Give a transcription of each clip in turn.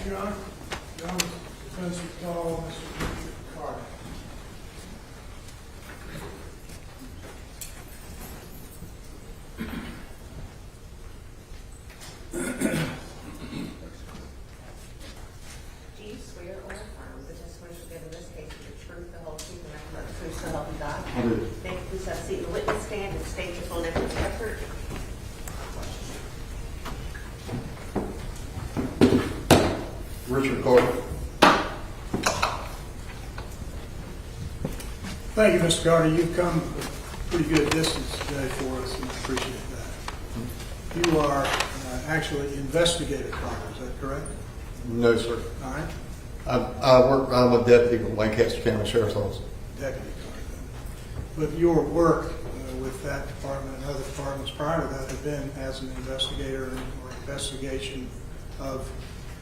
you, Your Honor. Your Honor, defense would call Mr. Richard Carter. Do you swear or affirm the testimony you give in this case is the truth, the whole truth, and nothing but the truth, so help you God? I do. Thank you. Please have a seat in the witness stand and state your full name for the record. Richard Carter. Thank you, Mr. Carter. You've come a pretty good distance today for us, and I appreciate that. You are actually investigator Carter, is that correct? No, sir. All right. I'm a deputy with Lancaster County Sheriff's Office. Deputy Carter. But your work with that department and other departments prior to that have been as an investigator or investigation of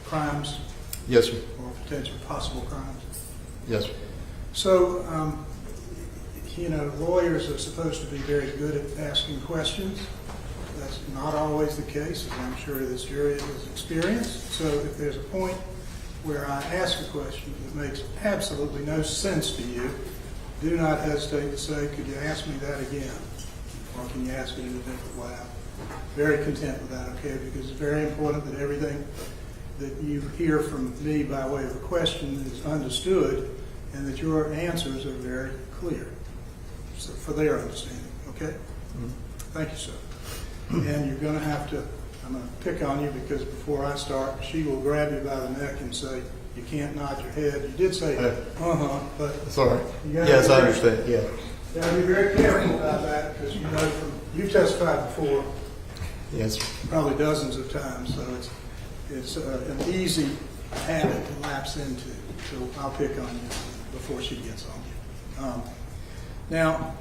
crimes Yes, sir. or potential possible crimes. Yes, sir. So, lawyers are supposed to be very good at asking questions. That's not always the case, as I'm sure this jury has experienced. So if there's a point where I ask a question that makes absolutely no sense to you, do not hesitate to say, could you ask me that again? Or can you ask it in a different way? I'm very content with that, okay? Because it's very important that everything that you hear from me by way of a question is understood and that your answers are very clear, so for their understanding, okay? Mm-hmm. Thank you, sir. And you're going to have to, I'm going to pick on you because before I start, she will grab you by the neck and say, you can't nod your head. You did say, but Sorry. you gotta Yes, be I very- understand. Yeah. You got to be very careful about that because you testified before Yes, sir. probably dozens of times, so it's an easy habit to lapse into. So I'll pick on you before she gets on you. Now,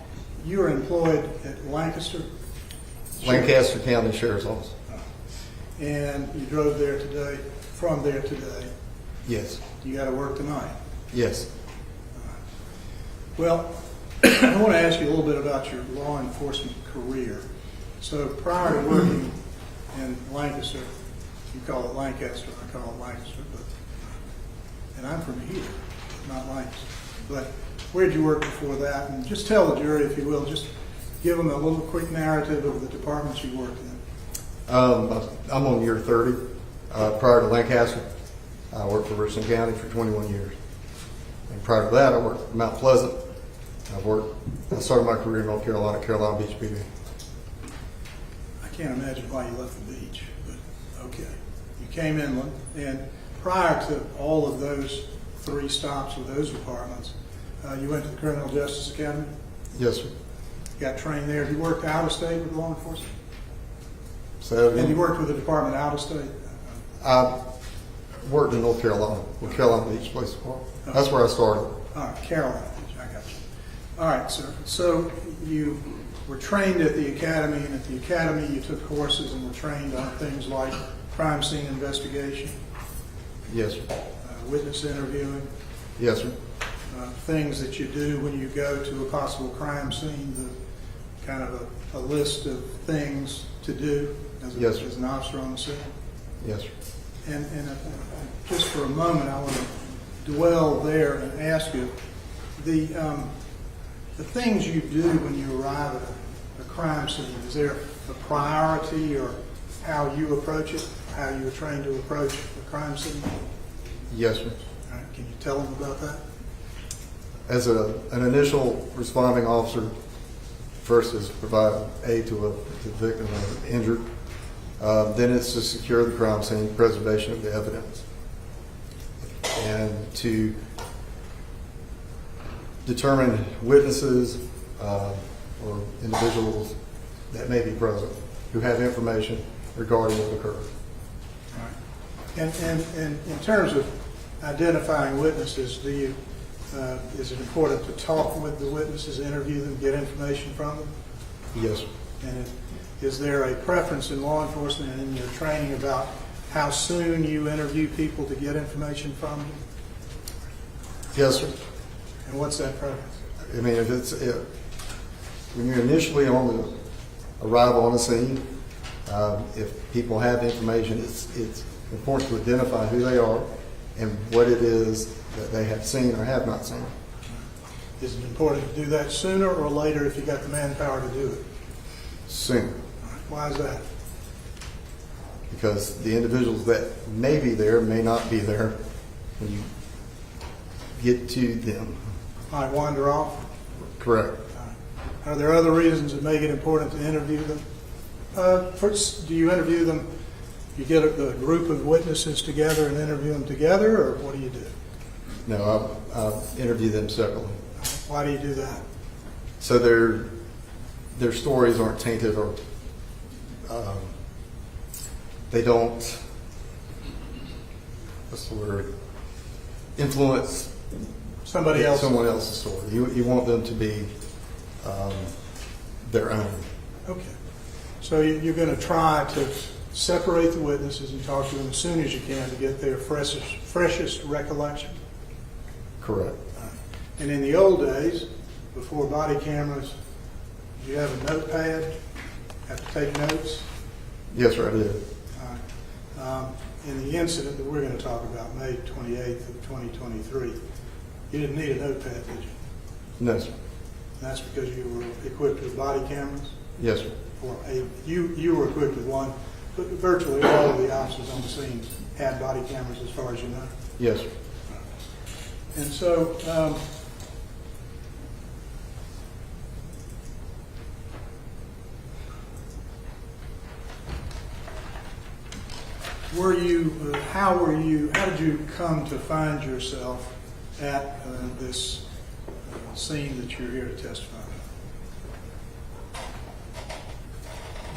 you are employed at Lancaster, Lancaster County Sheriff's Office. and you drove there today, from there today. Yes. You got to work tonight. Yes. Well, I want to ask you a little bit about your law enforcement career. So prior to working in Lancaster, you call it Lancaster, I call it Lancaster, and I'm from here, not Lancaster. But where did you work before that? And just tell the jury, if you will, just give them a little quick narrative of the departments you worked in. I'm on year 30. Prior to Lancaster, I worked for Richland County for 21 years. And prior to that, I worked at Mount Pleasant. I started my career in North Carolina, Carolina Beach PD. I can't imagine why you left the beach, but okay. You came inland, and prior to all of those 3 stops with those departments, you went to the Criminal Justice Academy, Yes, sir. got trained there. You worked out of state with law enforcement? So And you worked with the department out of state? I worked in North Carolina, with Carolina Beach Police Department. That's where I started. All right, Carolina, I got you. All right, sir. So you were trained at the academy, and at the academy you took courses and were trained on things like crime scene investigation, Yes, sir. witness interviewing, Yes, sir. things that you do when you go to a possible crime scene, the kind of a list of things to do as, Yes, sir. as an officer on the scene. Yes, sir. And just for a moment, I want to dwell there and ask you, the things you do when you arrive at a crime scene, is there a priority or how you approach it, how you were trained to approach a crime scene? Yes, sir. All right, can you tell them about that? As an initial responding officer, first is provide aid to the victim or injured. Then it's to secure the crime scene, preservation of the evidence, and to determine witnesses or individuals that may be present who have information regarding what occurred. All right. And in terms of identifying witnesses, is it important to talk with the witnesses, interview them, get information from them? Yes, sir. And is there a preference in law enforcement and in your training about how soon you interview people to get information from them? Yes, sir. And what's that preference? I mean, when you're initially on the arrival on the scene, if people have information, it's important to identify who they are and what it is that they have seen or have not seen. Is it important to do that sooner or later if you got the manpower to do it? Soon. Why is that? Because the individuals that may be there may not be there when you get to them. Might wander off? Correct. Are there other reasons that make it important to interview them? First, do you interview them, you get a group of witnesses together and interview them together, or what do you do? No, I'll interview them separately. Why do you do that? So their stories aren't tainted or they don't, what's the word, influence Someone else's story. You want them to be their own. Okay. So you're going to try to separate the witnesses and talk to them as soon as you can to get their freshest recollection. Correct. And in the old days, before body cameras, did you have a notepad? Have to take notes? Yes, sir, I did. In the incident that we're going to talk about, May 28th of 2023, you didn't need a notepad, did you? No, sir. And that's because you were equipped with body cameras? Yes, sir. Or you were equipped with one, but virtually all of the officers on the scene had body cameras as far as you know. Yes, sir. And so, how did you come to find yourself at this scene that you're here to testify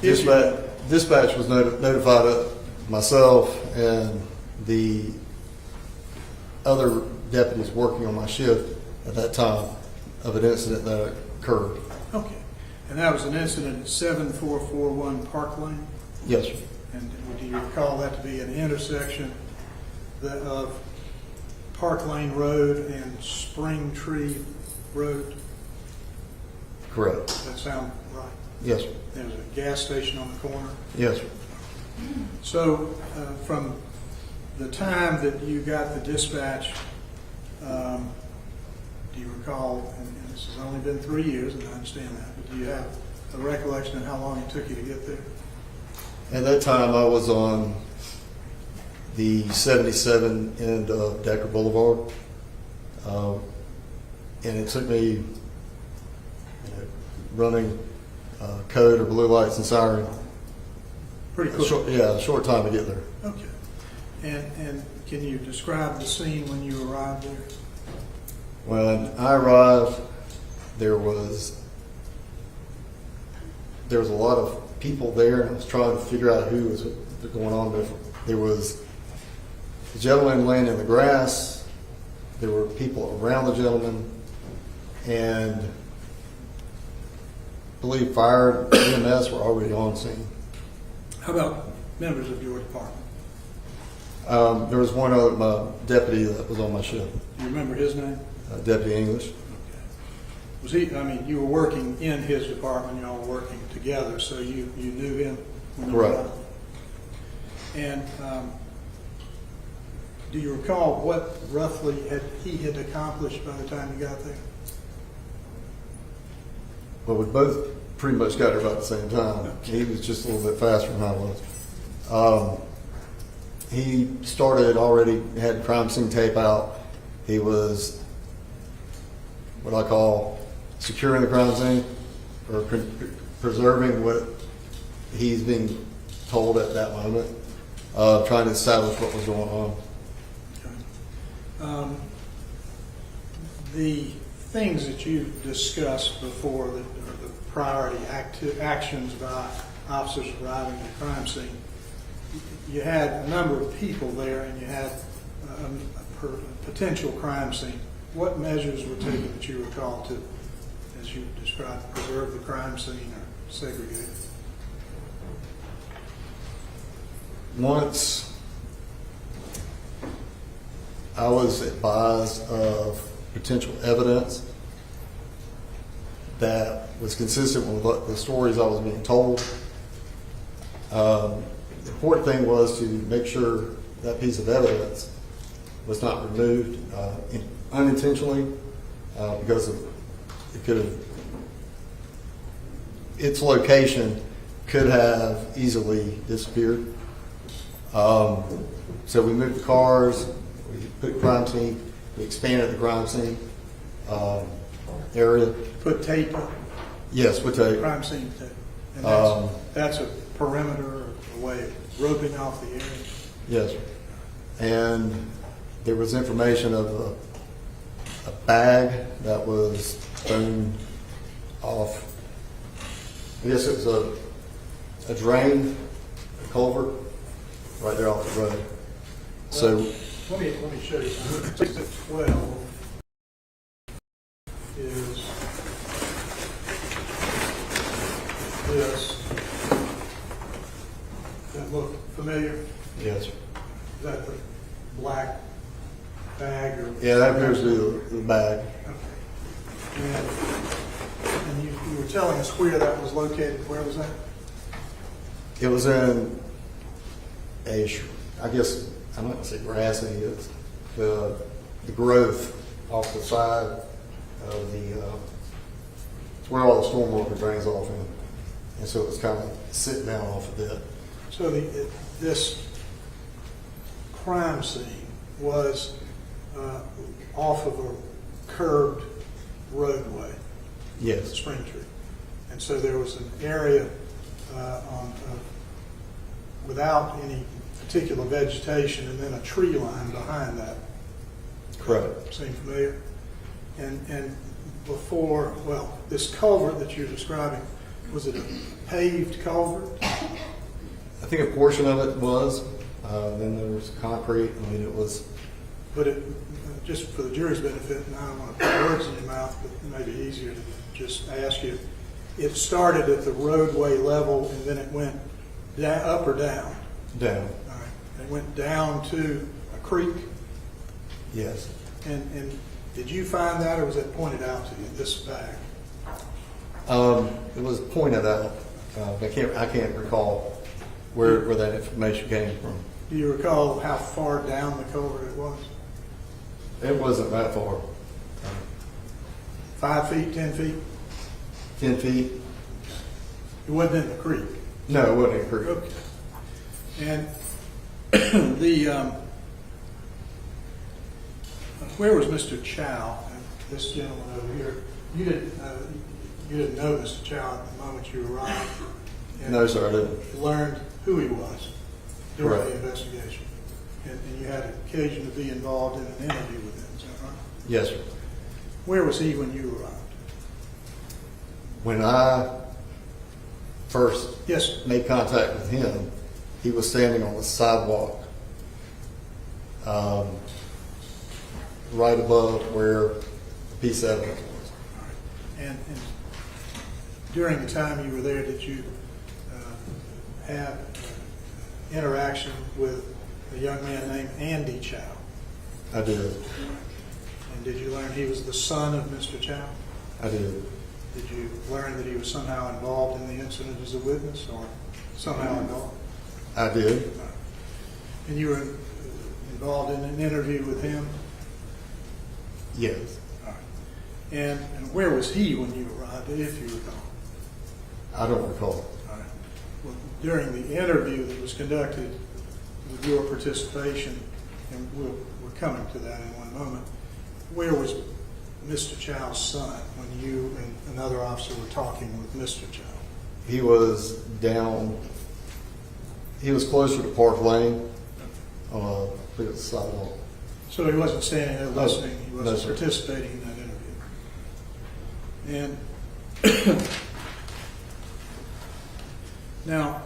about? Dispatch was notified of myself and the other deputies working on my shift at that time of an incident that occurred. Okay. And that was an incident at 7441 Park Lane? Yes, sir. And do you recall that to be an intersection of Park Lane Road and Spring Tree Road? Correct. Does that sound right? Yes, sir. There was a gas station on the corner. Yes, sir. So from the time that you got the dispatch, do you recall, and this has only been 3 years, and I understand that, but do you have a recollection of how long it took you to get there? At that time, I was on the 77 end of Decker Boulevard, and it took me running code or blue lights and siren. Pretty quick. A short time to get there. Okay. And can you describe the scene when you arrived there? When I arrived, there was a lot of people there, and I was trying to figure out who was going on. There was a gentleman laying in the grass. There were people around the gentleman, and I believe fire and EMS were already on scene. How about members of your department? There was one other deputy that was on my shift, Do you remember his name? Deputy English. Was he, you were working in his department, you all were working together, so you knew him? when you Correct. arrived? And do you recall what roughly he had accomplished by the time you got there? Well, we both pretty much got there about the same time. He was just a little bit faster than I was. He already had crime scene tape out. He was what I call securing the crime scene, or preserving what he's being told at that moment, trying to establish what was going on. Okay. The things that you discussed before, the priority actions by officers arriving at the crime scene, you had a number of people there, and you had a potential crime scene. What measures were taken that you recall to, as you described, preserve the crime scene or segregate it? Once I was advised of potential evidence that was consistent with what the stories I was being told, the important thing was to make sure that piece of evidence was not removed unintentionally because it could have, its location could have easily disappeared. So we moved the cars, we put crime scene, we expanded the crime scene area. Put tape up, Yes, with tape. crime scene tape. And that's a perimeter, a way of roping off the area. Yes, sir. And there was information of a bag that was thrown off. I guess it was a drain, a culvert, right there off the road. So Let me show you. 6-12 is this. Does that look familiar? yes, sir. Is that the black bag or? Yeah, that appears to be the bag. Okay. And you were telling us where that was located. Where was that? It was in I guess, I'm not going to say grassy, it's the growth off the side of it's where all the stormwater drains off in. And so it was kind of sitting down off a bit. So this crime scene was off of a curbed roadway, Yes, Spring Tree. And so there was an area without any particular vegetation and then a tree line behind that. correct. Seem familiar? And before, well, this culvert that you're describing, was it a paved culvert? I think a portion of it was. Then there was concrete. I mean, it was. But it, just for the jury's benefit, and I don't want to put words in your mouth, but it may be easier to just ask you, it started at the roadway level and then it went up or down? Down. All right. It went down to a creek? Yes. And did you find that, or was that pointed out to you, this bag? It was pointed out. I can't recall where that information came from. Do you recall how far down the culvert it was? It wasn't that far. 5 feet, 10 feet? 10 feet? It wasn't in the creek? No, it wasn't a creek. Okay. And where was Mr. Chow, this gentleman over here? You didn't know Mr. Chow at the moment you arrived? And No, sir, I didn't. you learned who he was during Correct. the investigation? And you had occasion to be involved in an interview with him, is that right? Yes, sir. Where was he when you arrived? When I first Yes, made contact with him, he was standing on the sidewalk right above where the piece of evidence was. and during the time you were there, did you have interaction with a young man named Andy Chow? I did. And did you learn he was the son of Mr. Chow? I did. Did you learn that he was somehow involved in the incident as a witness, or somehow involved? I did. And you were involved in an interview with him? Yes. All right. And where was he when you arrived, if you recall? I don't recall. All right. Well, during the interview that was conducted with your participation, and we're coming to that in one moment, where was Mr. Chow's son when you and another officer were talking with Mr. Chow? He was down, he was closer to Park Lane on the sidewalk. So he wasn't standing there listening, he No, wasn't sir. participating in that interview. And now,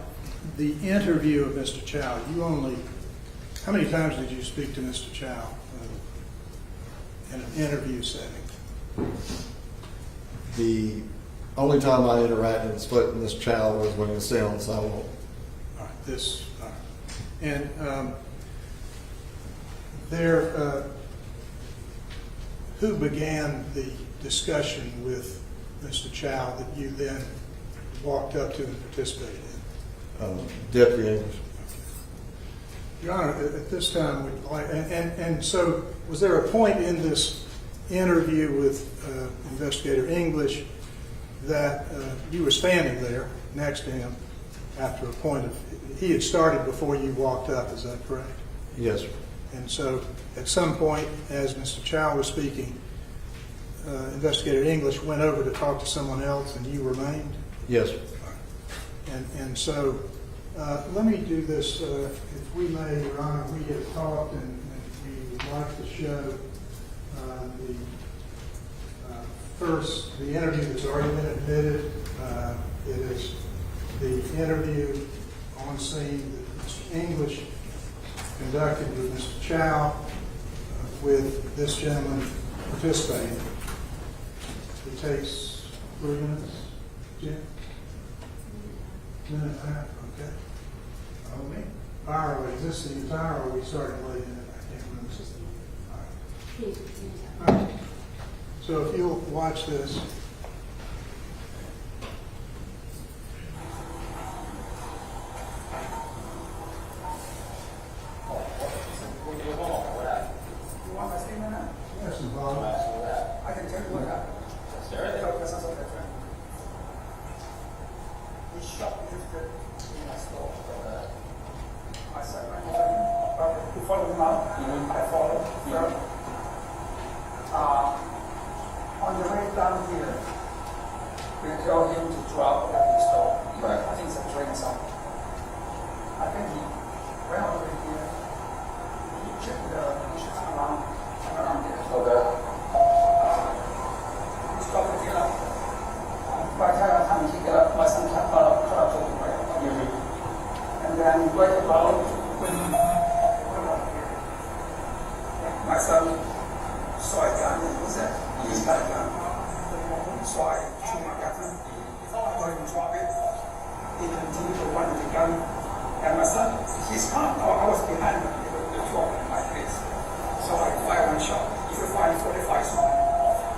the interview of Mr. Chow, how many times did you speak to Mr. Chow in an interview setting? The only time I interacted and spoke with Mr. Chow was when he was standing on the sidewalk. All right, all right. And who began the discussion with Mr. Chow that you then walked up to and participated in? Deputy English. Your Honor, at this time, we'd like, and so was there a point in this interview with Investigator English that you were standing there next to him after a point of, he had started before you walked up, is that correct? Yes, sir. And so at some point, as Mr. Chow was speaking, Investigator English went over to talk to someone else and you remained? Yes, sir. And so let me do this, if we may, Your Honor, we have talked and we would like to show the interview that's already been admitted. It is the interview on scene that Mr. English conducted with Mr. Chow with this gentleman participating. It takes 3 minutes, Jim? Minute and a half, okay. Okay. Fire away. Is this the entire, or are we starting late in it? I can't remember. All right. All right. So if you'll watch this. You want my statement now? That's involved. I can tell you what happened. He shot lifted in my store. I said, he followed him out. I followed. On the way down here, we tell him to drop at the store. Right. I think it's a train song. I think he ran over here. He checked the issues around there. Okay. He stopped to get up. By the time he got up, my son got out of the car to the right. And then right about when my son saw a gun and was that he's got a gun. So I shoot my gun. I let him drop it. He continued to run with the gun. And my son, he's calm. I was behind him. The drop in my face. So I fired one shot. If you find 45 something.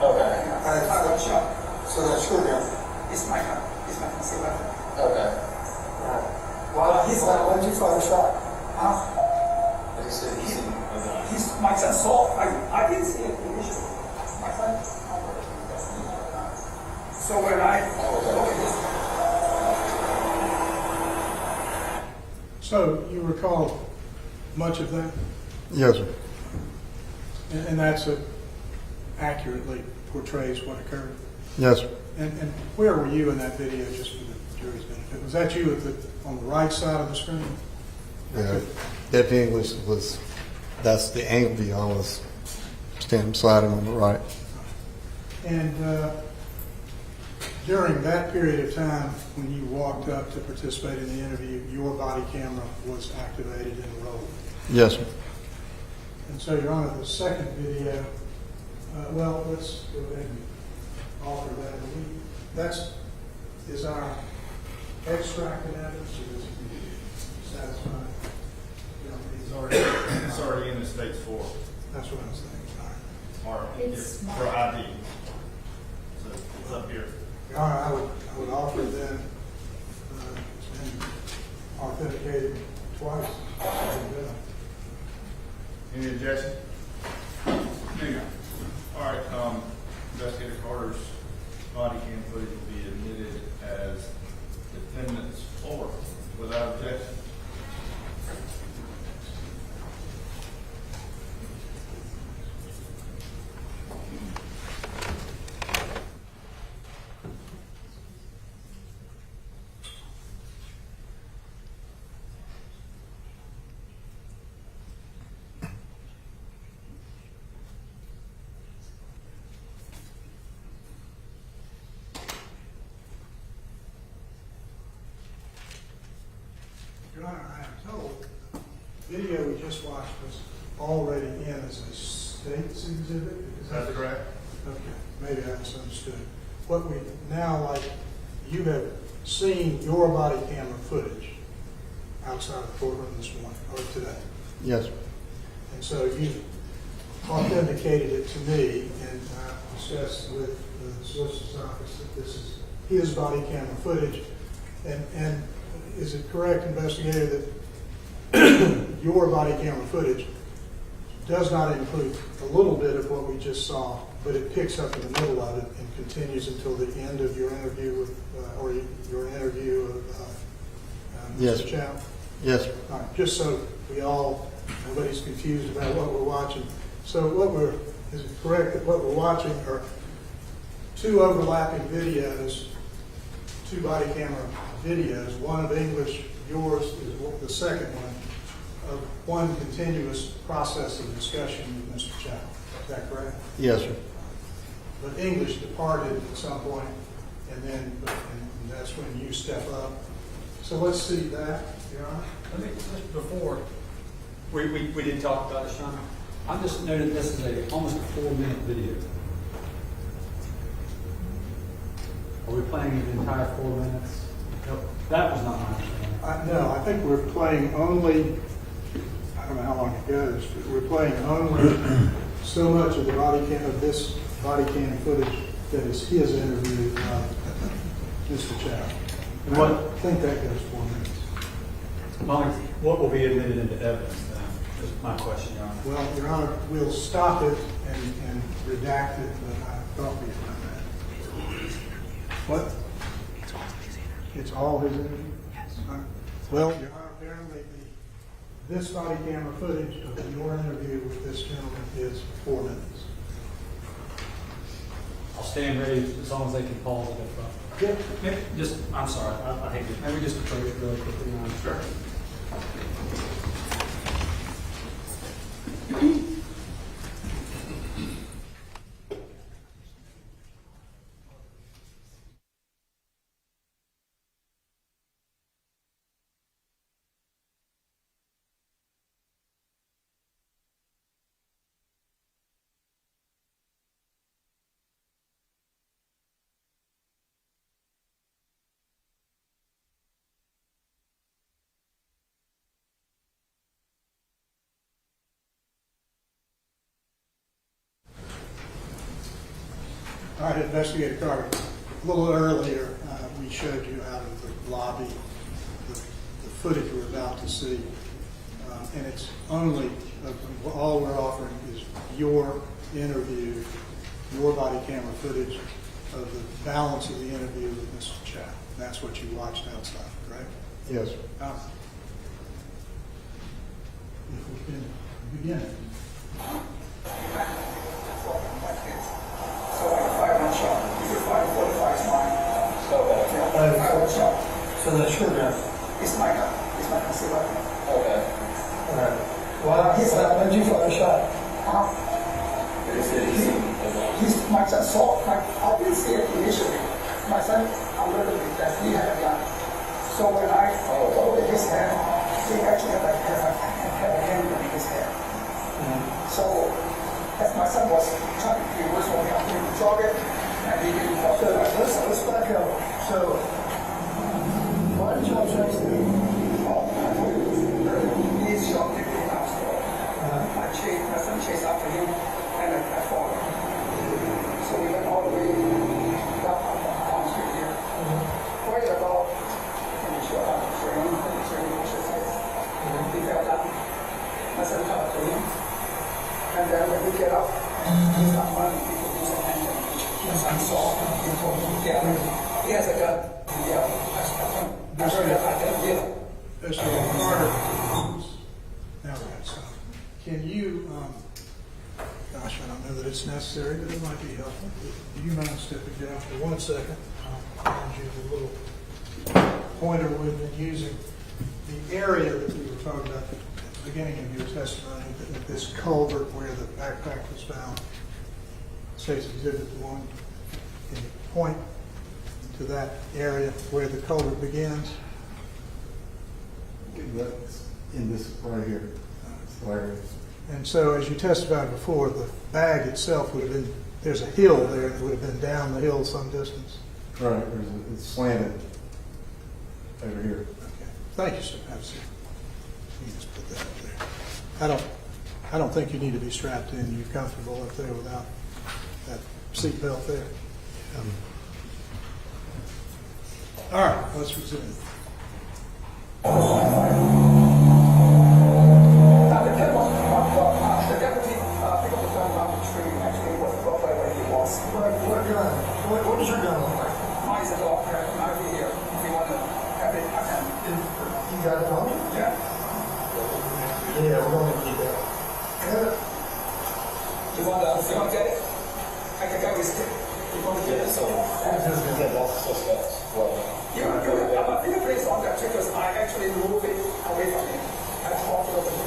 Okay. I fired one shot. So that's your gun? It's my gun. It's my concealed weapon. Okay. Well, he's like, when did you fire the shot? Huh? Like I said, he's in a gun. He's, my son saw, I didn't see it initially. My son, so when I look at this, So you recall much of that? Yes, sir. And that's accurately portrays what occurred? Yes, sir. And where were you in that video, just for the jury's benefit? Was that you on the right side of the screen? Yeah. Deputy English was, that's the angle view. I was standing beside him on the right. And during that period of time, when you walked up to participate in the interview, your body camera was activated and rolled. Yes, sir. And so, Your Honor, the second video, well, let's go ahead and offer that. Is our extracted evidence, or is it satisfied? It's already in the state's for, That's what I was thinking. All right. or It's for ID. So it's up here. Your Honor, I would offer then, it's been authenticated twice. And, Any objection? Hang on. All right, Investigator Carter's body cam footage will be admitted as defendant's floor without objection. Your Honor, I am told the video we just watched was already in as a state's exhibit. Is that That's correct. Okay, maybe I misunderstood. What we now, like, you have seen your body camera footage outside the courtroom this morning, or today. Yes, sir. And so you authenticated it to me, and I discussed with the solicitor's office that this is his body camera footage. And is it correct, investigator, that your body camera footage does not include a little bit of what we just saw, but it picks up in the middle of it and continues until the end of your interview with, or your interview of Yes. Mr. Chow? Yes, sir. All right, just so nobody's confused about what we're watching. So is it correct that what we're watching are two overlapping videos, two body camera videos, one of English, yours is the second one, of one continuous process of discussion with Mr. Chow. Is that correct? Yes, sir. But English departed at some point, and that's when you step up. So let's see that, Your Honor. Let me, just before, we did talk about it, Sean. I just noted this is almost a 4-minute video. Are we playing the entire 4 minutes? Nope. That was not my understanding. No, I think we're playing only, I don't know how long it goes, but we're playing only so much of the this body cam footage that is his interview of Mr. Chow. And I think that goes 4 minutes. Well, what will be admitted into evidence then? Is my question, Your Honor. Well, Your Honor, we'll stop it and redact it, but I thought we had done that. What? It's all his interview? Yes. Well, Your Honor, apparently this body camera footage of your interview with this gentleman is 4 minutes. I'll stand ready as long as they can pause it. Yeah. Maybe just, I'm sorry, I hate it. Maybe just approach it really quickly, Your Honor. Sure. All right, Investigator Carter, a little earlier, we showed you out of the lobby the footage we're about to see. And it's only, all we're offering is your interview, your body camera footage of the balance of the interview with Mr. Chow. That's what you watched outside, right? Yes, sir. If we can begin. So like a 5-1 shot. If you're 5-45 is mine. So yeah, 5-1 shot. So that's your gun? It's my gun. It's my concealed weapon. Okay. Alright. Well, When did you fire the shot? He's my son saw. I didn't see it initially. My son alerted me that he had a gun. So when I loaded his head, he actually had a handgun in his head. So as my son was trying to be worse when he to drop it, and he didn't fall. So let's back up. So why did y'all chase me? He shot me in the house. My son chased after him, and I followed. So we went all the way down street here. Right about in the train, he fell down. My son caught to him. And then when we get up, he's not running, people do some handgun. My son saw, he told me, yeah, he has a gun. Yeah, I heard that, I can deal. Mr. Carter. Now we're going to stop. Can you, gosh, I don't know that it's necessary, but it might be helpful. Do you mind stepping down for 1 second? I'll hand you the little pointer we've been using. The area that we were talking about at the beginning of your testimony, that this culvert where the backpack was found, says Exhibit 1. Can you point to that area where the culvert begins? That's in this right here. And so, as you testified before, the bag itself would have been, there's a hill there that would have been down the hill some distance. Right, it's slanted over here. Okay. Thank you, sir. Have a seat. You can just put that up there. I don't think you need to be strapped in. You're comfortable up there without that seat belt there. All right, let's resume. boss. What gun? What does your gun look like? Mine's a dog. I'll be here. If you want to have it, I can. You got it on you? Yeah. Yeah, we're gonna keep that. You want to get it? I can go with it. You want to get it? So. My fingerprints on that because I actually moved it away from him. I talked to him.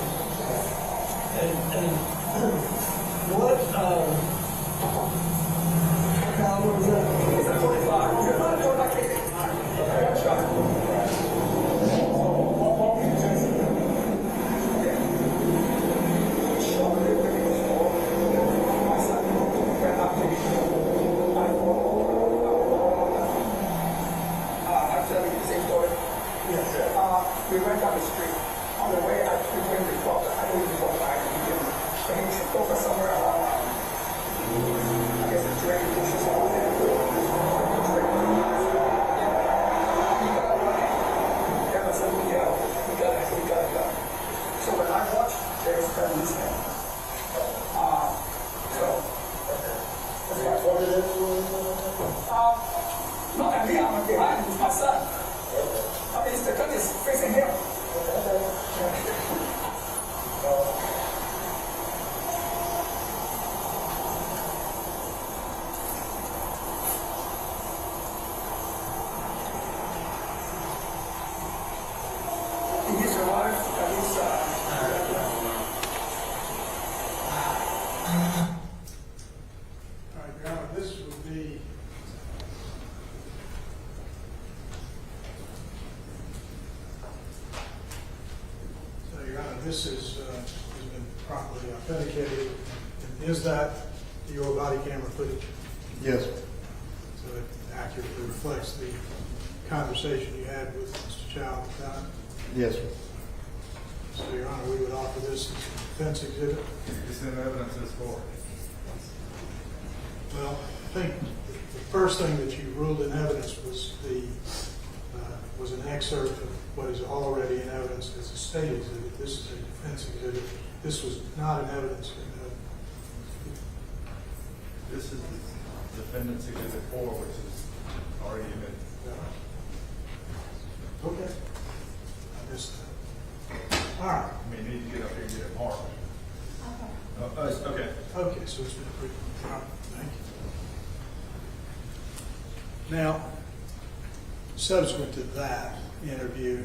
And what caliber was that? It's a 45. You're not a 45 case. I got shot. We went down the street. On the way, I became the doctor. I don't even know why I didn't. And he should focus somewhere around, I guess, the drain bushes over there. Yeah, I said, yeah, we got it. So when I watched, there's a police there. So, that's why I told you that. Not at me, I'm behind my son. I mean, the gun is facing him. He survived at least. All right, Your Honor, this would be so, Your Honor, this has been properly authenticated. Is that your body camera footage? Yes, So it accurately reflects the conversation you had with Mr. Chow at the time? yes, sir. So, Your Honor, we would offer this as a defense exhibit. It's in evidence as for. Well, I think the first thing that you ruled in evidence was an excerpt of what is already in evidence as a state exhibit. This is a defense exhibit. This was not an evidence. This is the defendant's exhibit 4, which is already admitted. Okay. I missed that. All right. I mean, you need to get up here and get it marked. Okay. Okay, so it's been pretty, all right, thank you. Now, subsequent to that interview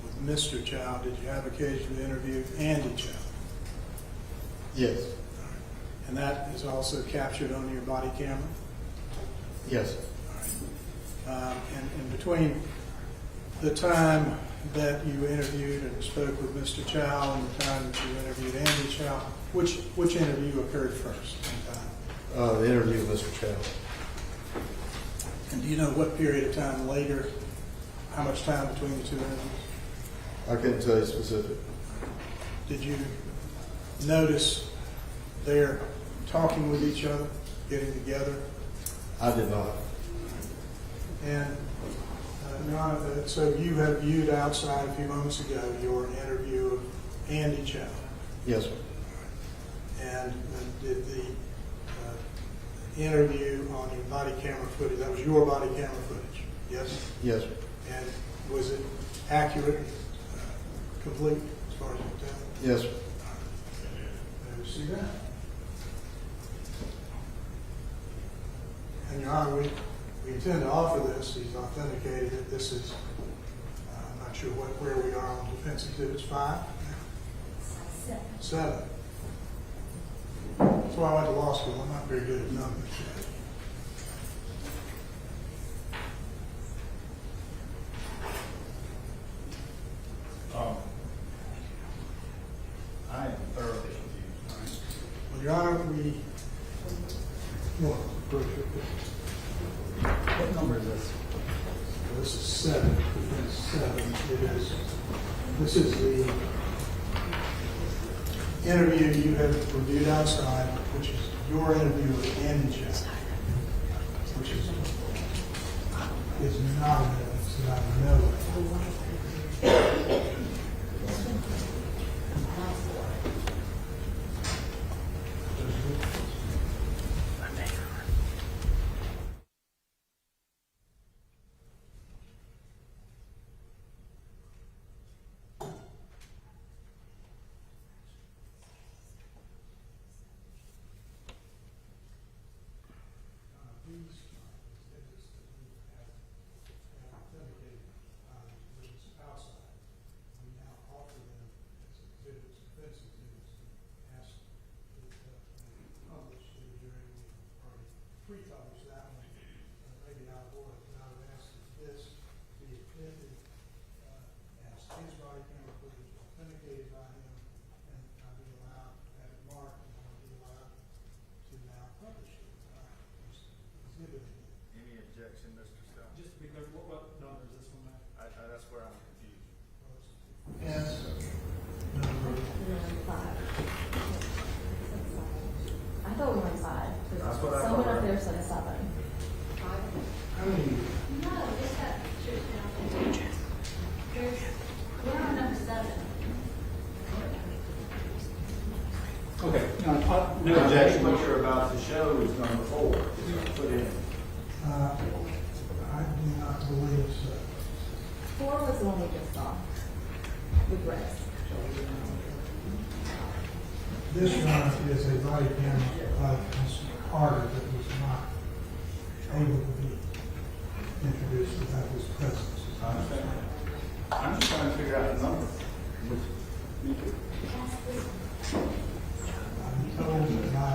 with Mr. Chow, did you have occasion to interview Andy Chow? Yes, All right. And that is also captured on your body camera? yes, All right. And between the time that you interviewed and spoke with Mr. Chow and the time that you interviewed Andy Chow, which interview occurred first in time? the interview with Mr. Chow. And do you know what period of time later, how much time between the two interviews? I couldn't tell you specific. Did you notice they're talking with each other, getting together? I did not. And so you have viewed outside a few moments ago your interview of Andy Chow. Yes, sir. And did the interview on your body camera footage, that was your body camera footage, yes? Yes, sir. And was it accurate, complete, as far as you can tell? Yes, sir. Let me see that. And Your Honor, we intend to offer this. He's authenticated it. This is, I'm not sure where we are on defense exhibits 5. 7. That's why I went to law school. I'm not very good at numbers. I am thoroughly confused. Well, Your Honor, What number is this? this is 7. Defense 7. This is the interview you have reviewed outside, which is your interview with Andy Chow, which is not an evidence that I know of. republish that one, maybe out of order, but I would ask that this be admitted as his body camera footage authenticated by him, and I'll be allowed to have it marked, and I'll be allowed to now publish it. Exhibiting it. Any objection, Mr. Scott? Just to be clear, what number is this one, Matt? That's where I'm confused. Yes. Number I thought we went 5. That's what I Someone thought. up there said 7. how many? No, just that church down there. We're on number 7. Okay, no The objection. what you're about to show is number 4. It's gonna put in. I do not believe so. 4 was the one we just saw with Rex. This one is a body camera of Mr. Carter that was not able to be introduced without his presence. I understand. I'm just trying to figure out the number. I'm told by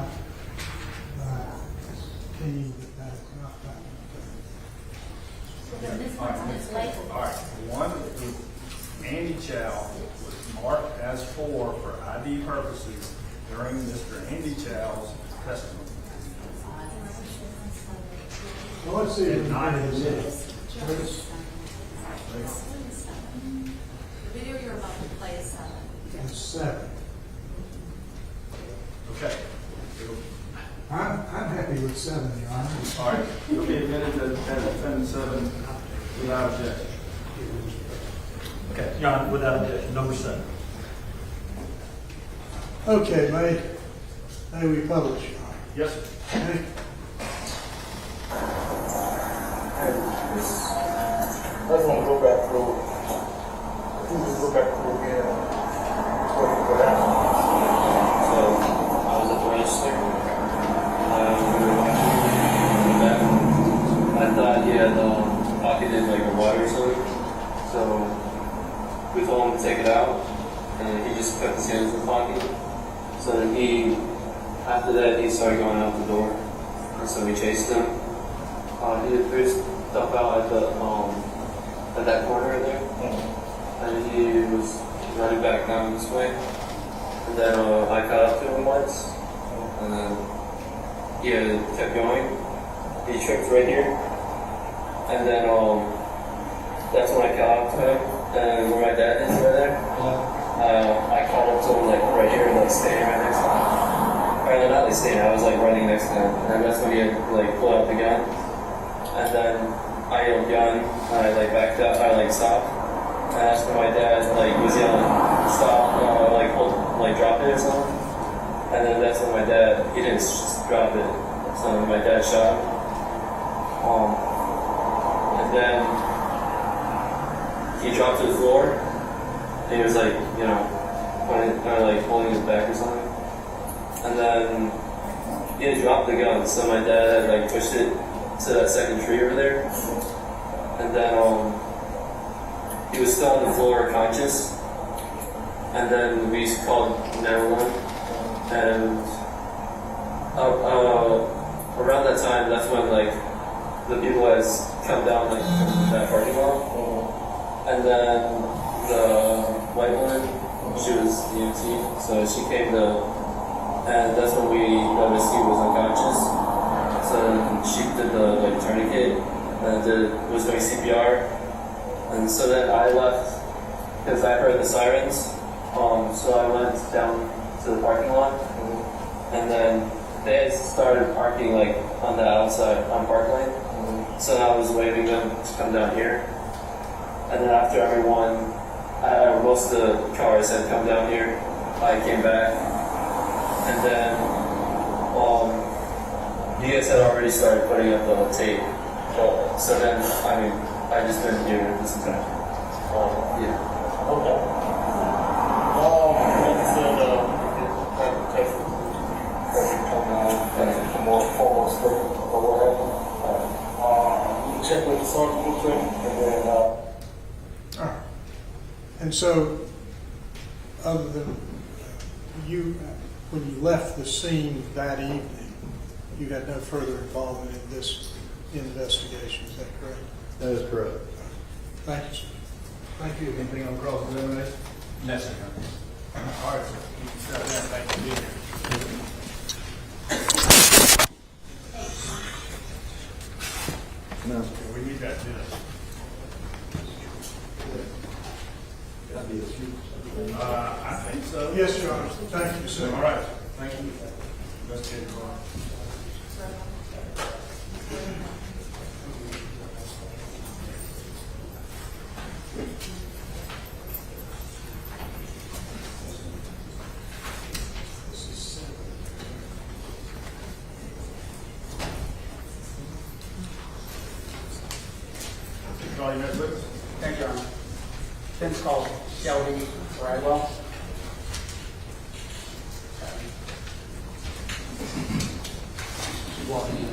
his team that is not that. So then this one's on its label. All right, one, Andy Chow was marked as 4 for ID purposes during Mr. Andy Chow's testimony. Well, let's see. if we can Not get in this. this. The video you're about to play is 7. It's 7. Okay. I'm happy with 7, Your Honor. All right, you'll be admitted to defendant 7 without objection. Okay, John, without objection, number 7. Okay, may we publish, Your Honor? Yes, sir. Okay. I just want to go back through, again, what happened. So I was at the register. We were back. I thought he had pocketed like a water or something. So we told him to take it out, and he just kept his hands in the pocket. So then after that, he started going out the door, and so we chased him. He threw his stuff out at that corner right there, and he was running back down this way. And then I caught up to him once, and then he kept going. He tripped right here, and then that's when I caught up to him, and where my dad is right there. I caught up to him like right here, like standing right next to him. Or not like standing, I was like running next to him, and that's when he had like pulled out the gun. And then I yelled gun, and I like backed up, I like stopped. And that's when my dad like was yelling, stop, drop it or something. And then that's when my dad, he didn't drop it. So my dad shot him. And then he dropped to the floor. And he was like, kind of like holding his back or something. And then he had dropped the gun, so my dad had like pushed it to that second tree over there. And then he was still on the floor conscious. And then we called 911. And around that time, that's when like the people had come down like that parking lot. And then the white woman, she was EMT, so she came and that's when we noticed he was unconscious. So then she did the like tourniquet and was doing CPR. And so then I left because I heard the sirens. So I went down to the parking lot, and then they had started parking like on the outside on Park Lane. So I was waving them to come down here. And then after everyone, most of the cars had come down here, I came back. And then you guys had already started putting up the tape. So then, I just didn't hear it this time. Yeah. Okay. Like I said, some more formal statement of what happened. You check with the sergeant, and then, All right. And so, other than you, when you left the scene that evening, you had no further involvement in this investigation, is that correct? That is correct. Thank you, sir. Thank you. Anything on cross-examination? No, sir. All right, sir. You can step down. Thank you for being here. No. Yeah, we need that, too. I think so. Yes, Your Honor. Thank you, sir. All right. Thank you. Investigator Clark. Call your next witness. Thank you, Your Honor. Defense called Shelby Bradwell. She's walking in.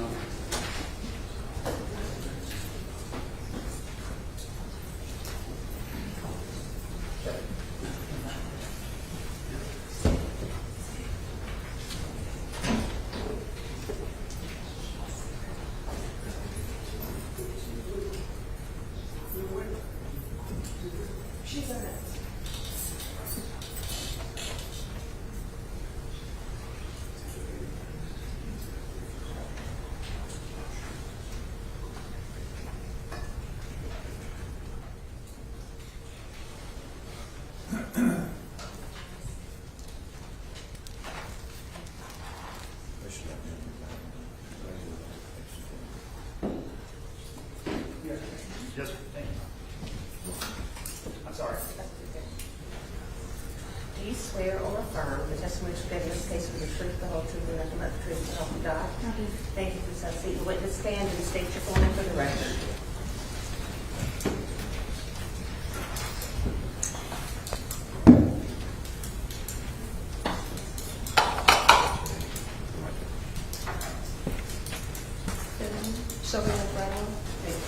Yes, sir. Thank you. I'm sorry. Do you swear or affirm the testimony you give in this case will be the truth, the whole truth, and nothing but the truth, so help you God? I do. Thank you for succeeding. The witness stand and state your full name for the record. Shelby Bradwell. Thank you.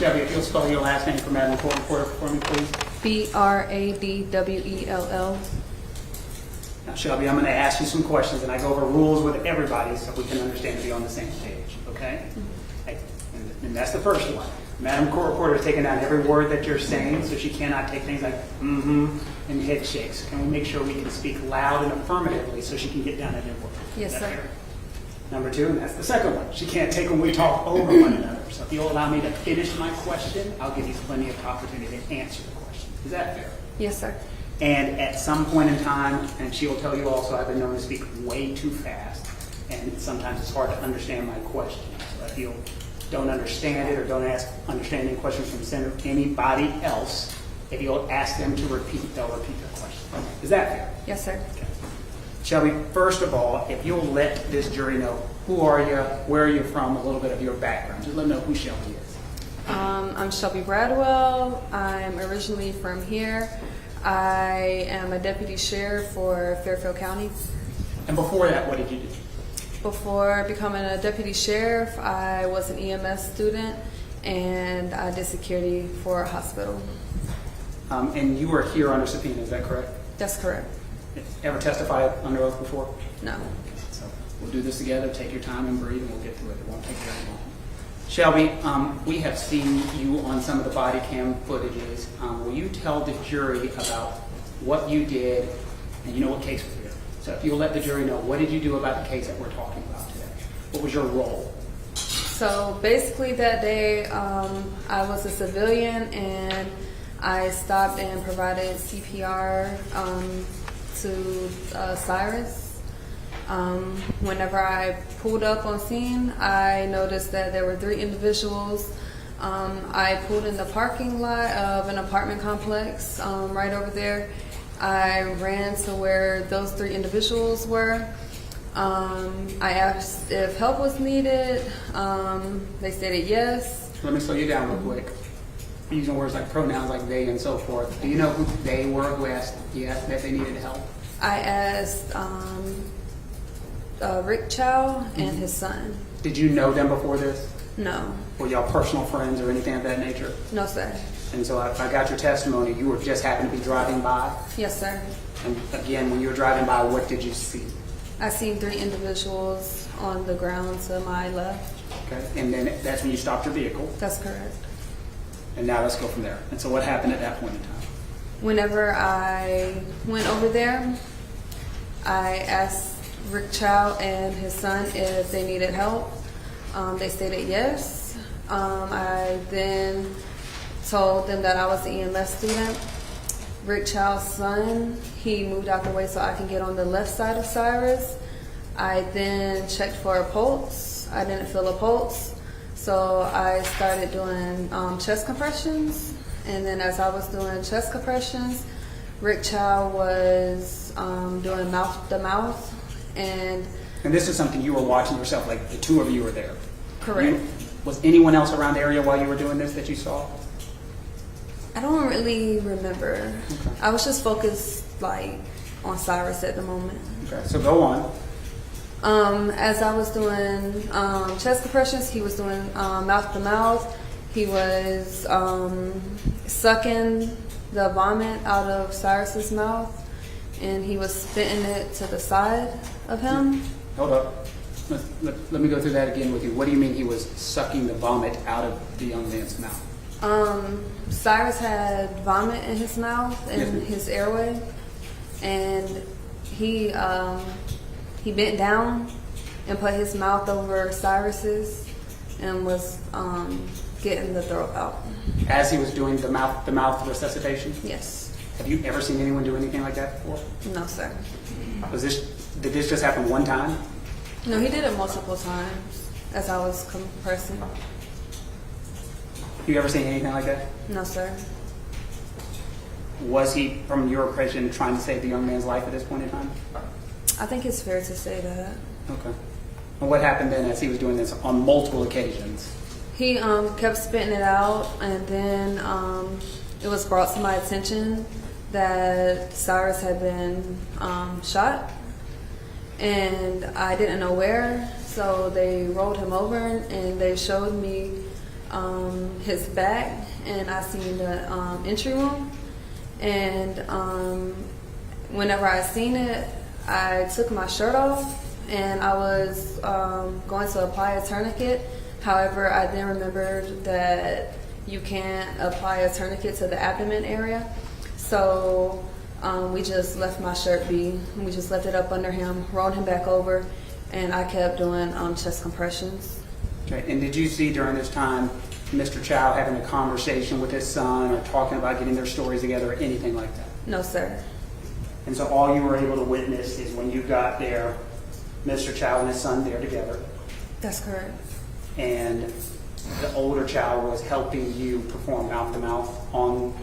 Shelby, if you'll spell your last name for Madam Court Reporter for me, please. Bradwell. Now, Shelby, I'm going to ask you some questions, and I go over rules with everybody so we can understand and be on the same page, okay? And that's the first one. Madam Court Reporter is taking down every word that you're saying, so she cannot take things like mm-hmm and head shakes. Can we make sure we can speak loud and affirmatively so she can get down every word? Yes, Is that sir. fair? Number two, and that's the second one. She can't take when we talk over one another. So if you'll allow me to finish my question, I'll give you plenty of opportunity to answer the question. Is that fair? Yes, sir. And at some point in time, and she will tell you also, I've been known to speak way too fast, and sometimes it's hard to understand my question. So if you don't understand it or don't ask understanding questions from anybody else, if you'll ask them to repeat, they'll repeat their question. Is that fair? Yes, sir. Okay. Shelby, first of all, if you'll let this jury know who are you, where are you from, a little bit of your background. Just let them know who Shelby is. I'm Shelby Bradwell. I'm originally from here. I am a deputy sheriff for Fairfield County. And before that, what did you do? Before becoming a deputy sheriff, I was an EMS student and I did security for a hospital. And you were here under subpoena, is that correct? That's correct. Ever testified under oath before? No. So we'll do this together. Take your time and breathe, and we'll get through it. It won't take very long. Shelby, we have seen you on some of the body cam footages. Will you tell the jury about what you did, and you know what case we're here. So if you'll let the jury know, what did you do about the case that we're talking about today? What was your role? So basically that day, I was a civilian and I stopped and provided CPR to Cyrus. Whenever I pulled up on scene, I noticed that there were 3 individuals. I pulled in the parking lot of an apartment complex right over there. I ran to where those 3 individuals were. I asked if help was needed. They stated yes. Let me slow you down real quick. Using words like pronouns like they and so forth. Do you know who they were who asked that they needed help? I asked Rick Chow and his son. Did you know them before this? No. Were y'all personal friends or anything of that nature? No, sir. And so I got your testimony. You were just happened to be driving by. Yes, sir. And again, when you were driving by, what did you see? I seen 3 individuals on the ground to my left. Okay, and then that's when you stopped your vehicle. That's correct. And now let's go from there. And so what happened at that point in time? Whenever I went over there, I asked Rick Chow and his son if they needed help. They stated yes. I then told them that I was the EMS student. Rick Chow's son, he moved out the way so I can get on the left side of Cyrus. I then checked for a pulse. I didn't feel a pulse. So I started doing chest compressions. And then as I was doing chest compressions, Rick Chow was doing mouth to mouth. And this is something you were watching yourself, like the two of you were there. correct. Was anyone else around the area while you were doing this that you saw? I don't really remember. I was just focused like on Cyrus at the moment. Okay, so go on. As I was doing chest compressions, he was doing mouth to mouth. He was sucking the vomit out of Cyrus's mouth, and he was spitting it to the side of him. Hold up. Let me go through that again with you. What do you mean he was sucking the vomit out of the young man's mouth? Cyrus had vomit in his mouth and Yes. his airway, and he bent down and put his mouth over Cyrus's and was getting the throat out. As he was doing the mouth resuscitation? Yes. Have you ever seen anyone do anything like that before? No, sir. Did this just happen one time? No, he did it multiple times as I was compressing. You ever seen anything like that? No, sir. Was he, from your impression, trying to save the young man's life at this point in time? I think it's fair to say that. Okay. And what happened then as he was doing this on multiple occasions? He kept spitting it out, and then it was brought to my attention that Cyrus had been shot, and I didn't know where, so they rolled him over and they showed me his back, and I seen the entry wound, and whenever I seen it, I took my shirt off and I was going to apply a tourniquet. However, I then remembered that you can't apply a tourniquet to the abdomen area. So we just left my shirt be. We just left it up under him, rolled him back over, and I kept doing chest compressions. Okay. And did you see during this time Mr. Chow having a conversation with his son or talking about getting their stories together or anything like that? No, sir. And so all you were able to witness is when you got there, Mr. Chow and his son there together, That's correct. and the older Chow was helping you perform mouth-to-mouth on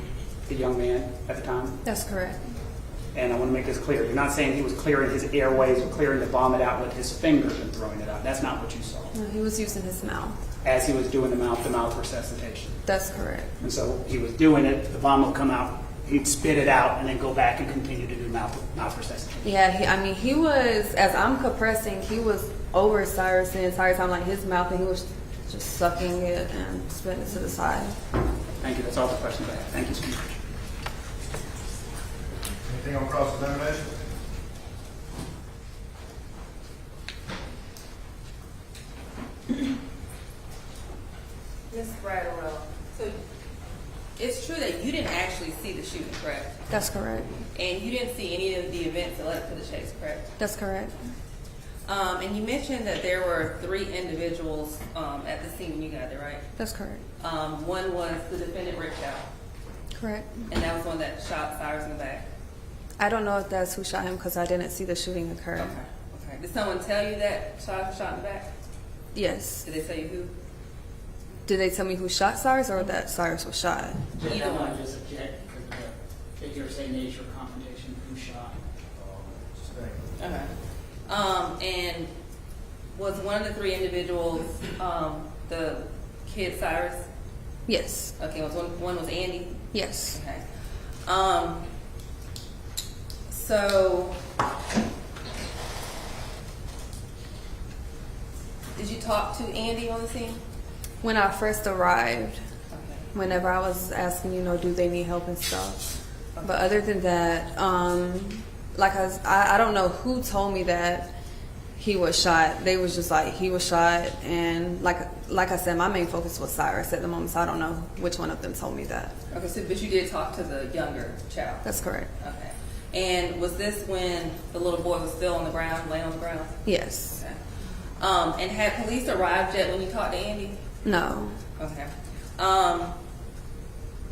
the young man at the time. That's correct. And I want to make this clear. You're not saying he was clearing his airways or clearing the vomit out with his fingers and throwing it out. That's not what you saw. No, he was using his mouth. As he was doing the mouth-to-mouth resuscitation. That's correct. And so he was doing it, the vomit would come out, he'd spit it out, and then go back and continue to do mouth resuscitation. Yeah, he was, as I'm compressing, he was over Cyrus the entire time, like his mouth, and he was just sucking it and spitting it to the side. Thank you. That's all the questions I have. Thank you so much. Anything on cross-examination? Ms. Bradwell, so it's true that you didn't actually see the shooting, correct? That's correct. And you didn't see any of the events that led up to the chase, correct? That's correct. And you mentioned that there were 3 individuals at the scene when you got there, right? That's correct. One was the defendant, Rick Chow, Correct. and that was one that shot Cyrus in the back. I don't know if that's who shot him because I didn't see the shooting occur. Okay. Did someone tell you that Cyrus was shot in the back? Yes. Did they tell you who? Did they tell me who shot Cyrus or that Cyrus was shot? Either one. Just object because of the hearsay nature of confrontation, who shot. Okay. And was one of the 3 individuals the kid Cyrus? Yes. Okay, one was Andy? Yes. Okay. So, did you talk to Andy on the scene? When I first arrived, Okay. whenever I was asking, do they need help and stuff. But other than that, I don't know who told me that he was shot. They was just like, he was shot, and like I said, my main focus was Cyrus at the moment, so I don't know which one of them told me that. Okay, so but you did talk to the younger Chow. That's correct. Okay. And was this when the little boy was still on the ground, laying on the ground? Yes. Okay. And had police arrived yet when you talked to Andy? No. Okay.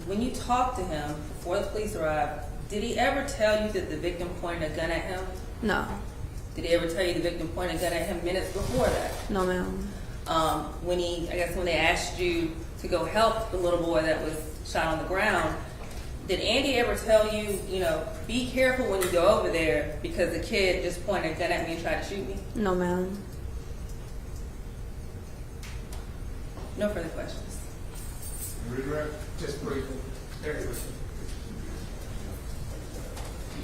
When you talked to him before the police arrived, did he ever tell you that the victim pointed a gun at him? No. Did he ever tell you the victim pointed a gun at him minutes before that? No, ma'am. When they asked you to go help the little boy that was shot on the ground, did Andy ever tell you, be careful when you go over there because the kid just pointed a gun at me and tried to shoot me? No, ma'am. No further questions. Redirect? Just briefly. Very briefly.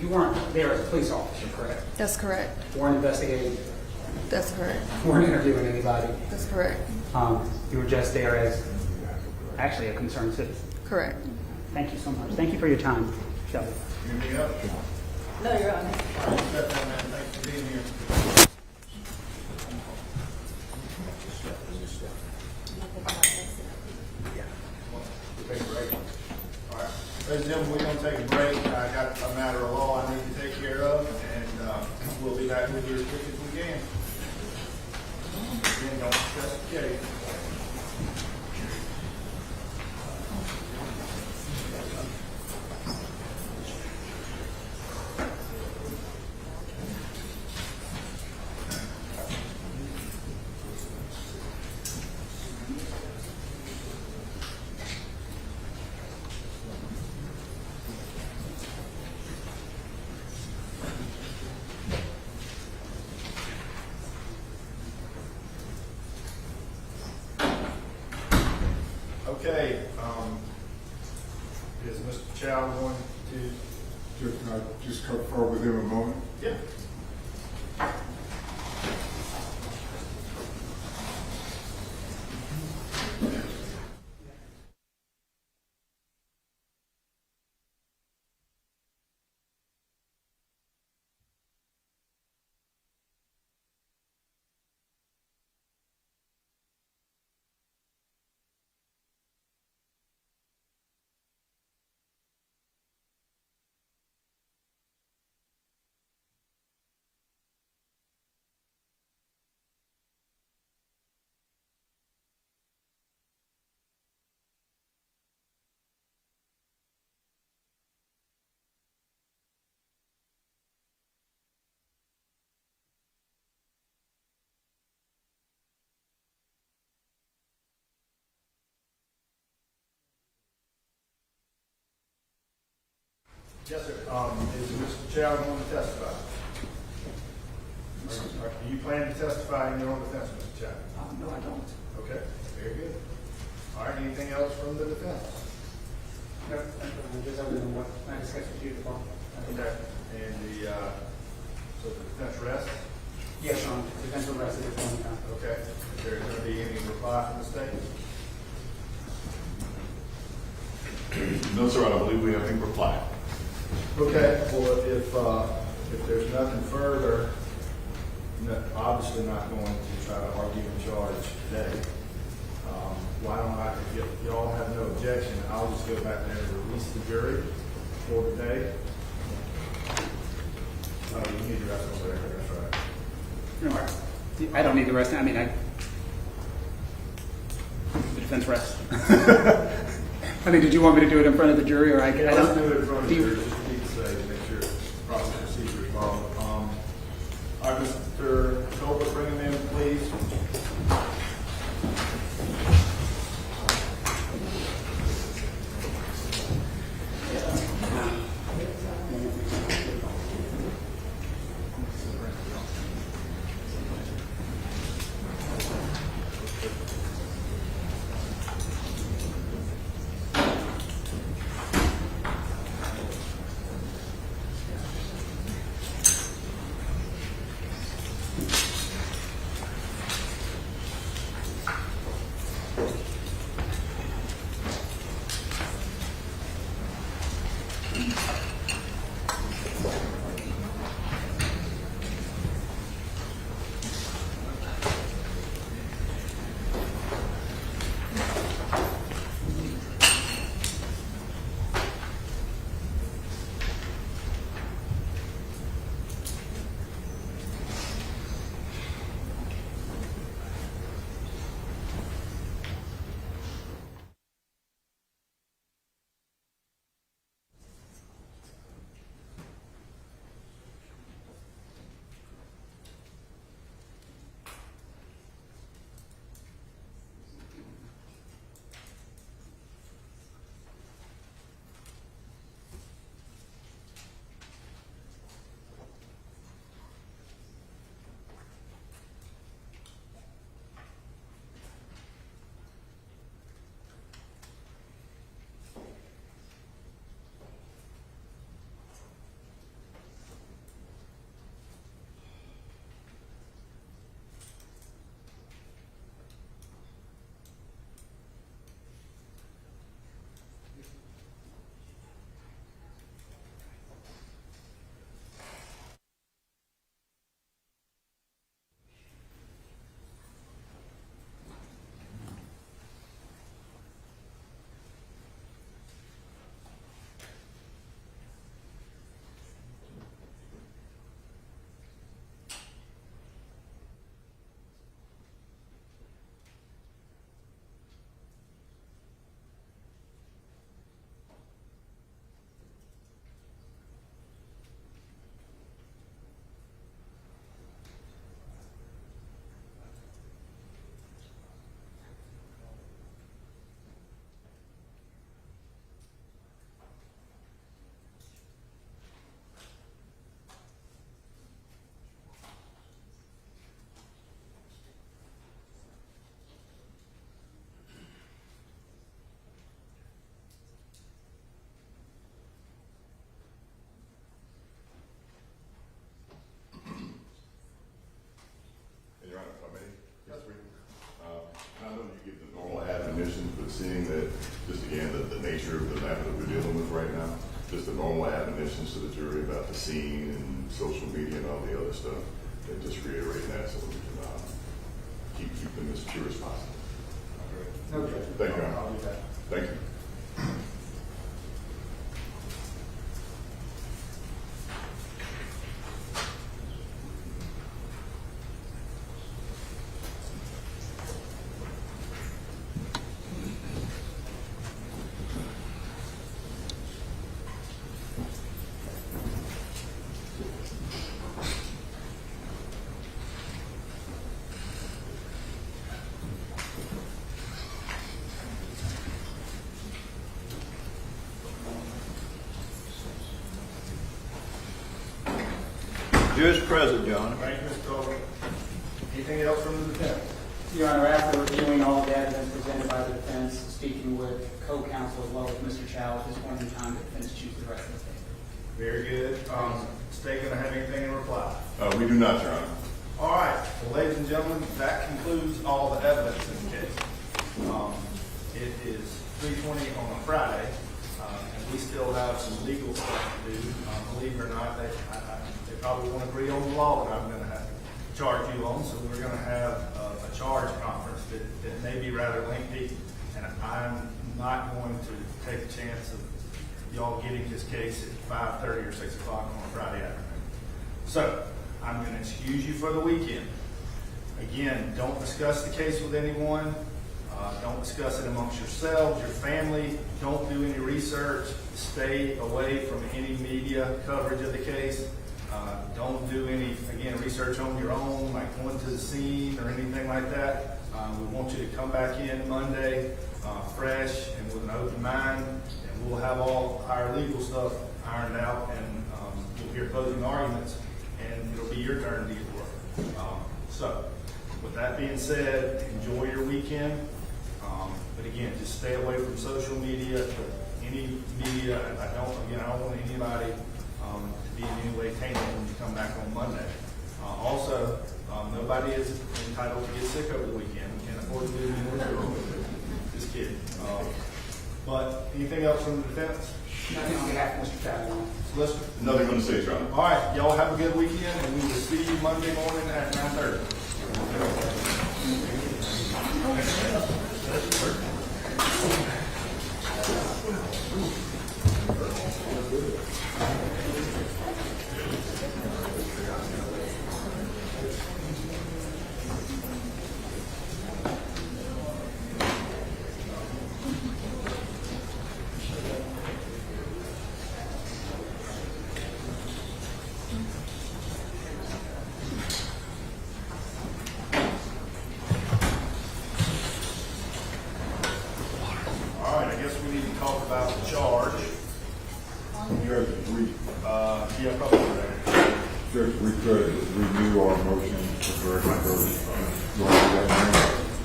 You weren't there as a police officer, correct? That's correct. Weren't investigating, That's correct. weren't interviewing anybody. That's correct. You were just there as actually a concerned citizen. Correct. Thank you so much. Thank you for your time, Shelby. Anything else? No, Your Honor. All right, step down, man. Thanks for being here. Take a break. All right. Ladies and gentlemen, we're going to take a break. I got a matter of law I need to take care of, and we'll be back with you as quick as we can. Again, don't stress the case. Okay, is Mr. Chow going to? Can I just confer with him a moment? Yeah. Yes, sir. Is Mr. Chow going to testify? Are you planning to testify in your own defense, Mr. Chow? No, I don't. Okay, very good. All right, anything else from the defense? No, just other than what I discussed with you before. Okay. And so the defense rests? Yes, Your Honor. Defense will rest at this point in time. Okay. Is there going to be any reply from the state? No, sir, I don't believe we have any reply. Okay, well, if there's nothing further, obviously not going to try to argue in charge today. Why don't I, if y'all have no objection, I'll just go back there and release the jury for today. You need the rest over there, that's right. No, I don't need the rest. The defense rests. I mean, did you want me to do it in front of the jury, or I don't? Let's do it in front of the jury, just to be safe, to make sure proper procedure is followed. All right, Mr. Colbert, bring him in, please. seeing that, just again, the nature of the matter that we're dealing with right now, just the normal admonitions to the jury about the scene and social media and all the other stuff, and just reiterating that so we can keep them as pure as possible. Okay. Thank you, Your Honor. I'll do that. Thank you. Judge present, John. Thank you, Mr. Colbert. Anything else from the defense? Your Honor, after reviewing all of the evidence presented by the defense, speaking with co-counsel as well as Mr. Chow, at this point in time, the defense choose the rest of the case. Very good. State gonna have anything in reply? We do not, Your Honor. All right, well, ladies and gentlemen, that concludes all the evidence in the case. It is 3:20 on a Friday, and we still have some legal stuff to do. Believe it or not, they probably won't agree on the law that I'm going to have to charge you on, so we're going to have a charge conference that may be rather lengthy, and I'm not going to take a chance of y'all getting this case at 5:30 or 6 o'clock on a Friday afternoon. So I'm going to excuse you for the weekend. Again, don't discuss the case with anyone. Don't discuss it amongst yourselves, your family. Don't do any research. Stay away from any media coverage of the case. Don't do any, again, research on your own, like going to the scene or anything like that. We want you to come back in Monday fresh and with an open mind, and we'll have all our legal stuff ironed out, and you'll hear closing arguments, and it'll be your turn to get to work. So, with that being said, enjoy your weekend. But again, just stay away from social media, any media. I don't want anybody to be in any way tainted when you come back on Monday. Also, nobody is entitled to get sick over the weekend. We can't afford to do any more. Just kidding. But anything else from the defense? Nothing on behalf of Mr. Chow. Solicitor? Nothing on the stage, Your Honor. All right, y'all have a good weekend, and we will see you Monday morning at 9:30. All right, I guess we need to talk about the charge. Judge, Yeah, probably right. we could review our motion for verdict. You want to do that now?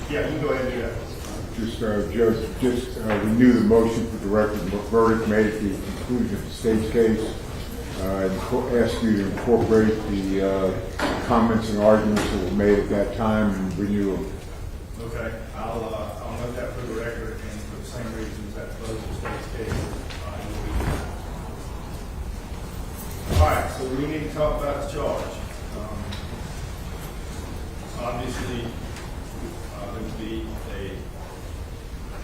Yeah, you can go ahead and do that. Judge, renew the motion for directed verdict made at the conclusion of the state's case. And ask you to incorporate the comments and arguments that were made at that time and renew them. Okay, I'll note that for the record, and for the same reasons that closed the state's case. All right, so we need to talk about the charge. Obviously, there would be a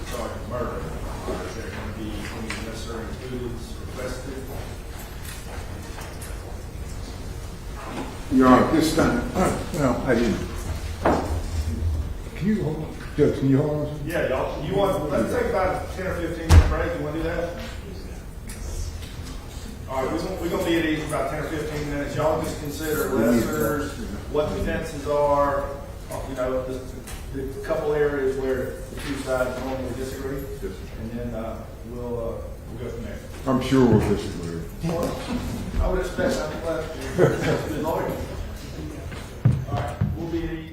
charge of murder. Is there going to be any necessary inclusions requested? Your Honor, this time, no, I didn't. Can you hold on? Judge, can you hold on? Yeah, y'all. You want? Let's take about a 10 or 15 minute break. You want to do that? All right, we're going to be at ease for about 10 or 15 minutes. Y'all just consider lessers, what the defenses are, you know, the couple areas where the two sides normally disagree, and then we'll go from there. I'm sure we'll disagree. I would expect nothing less. Good lawyer. All right, we'll be at ease.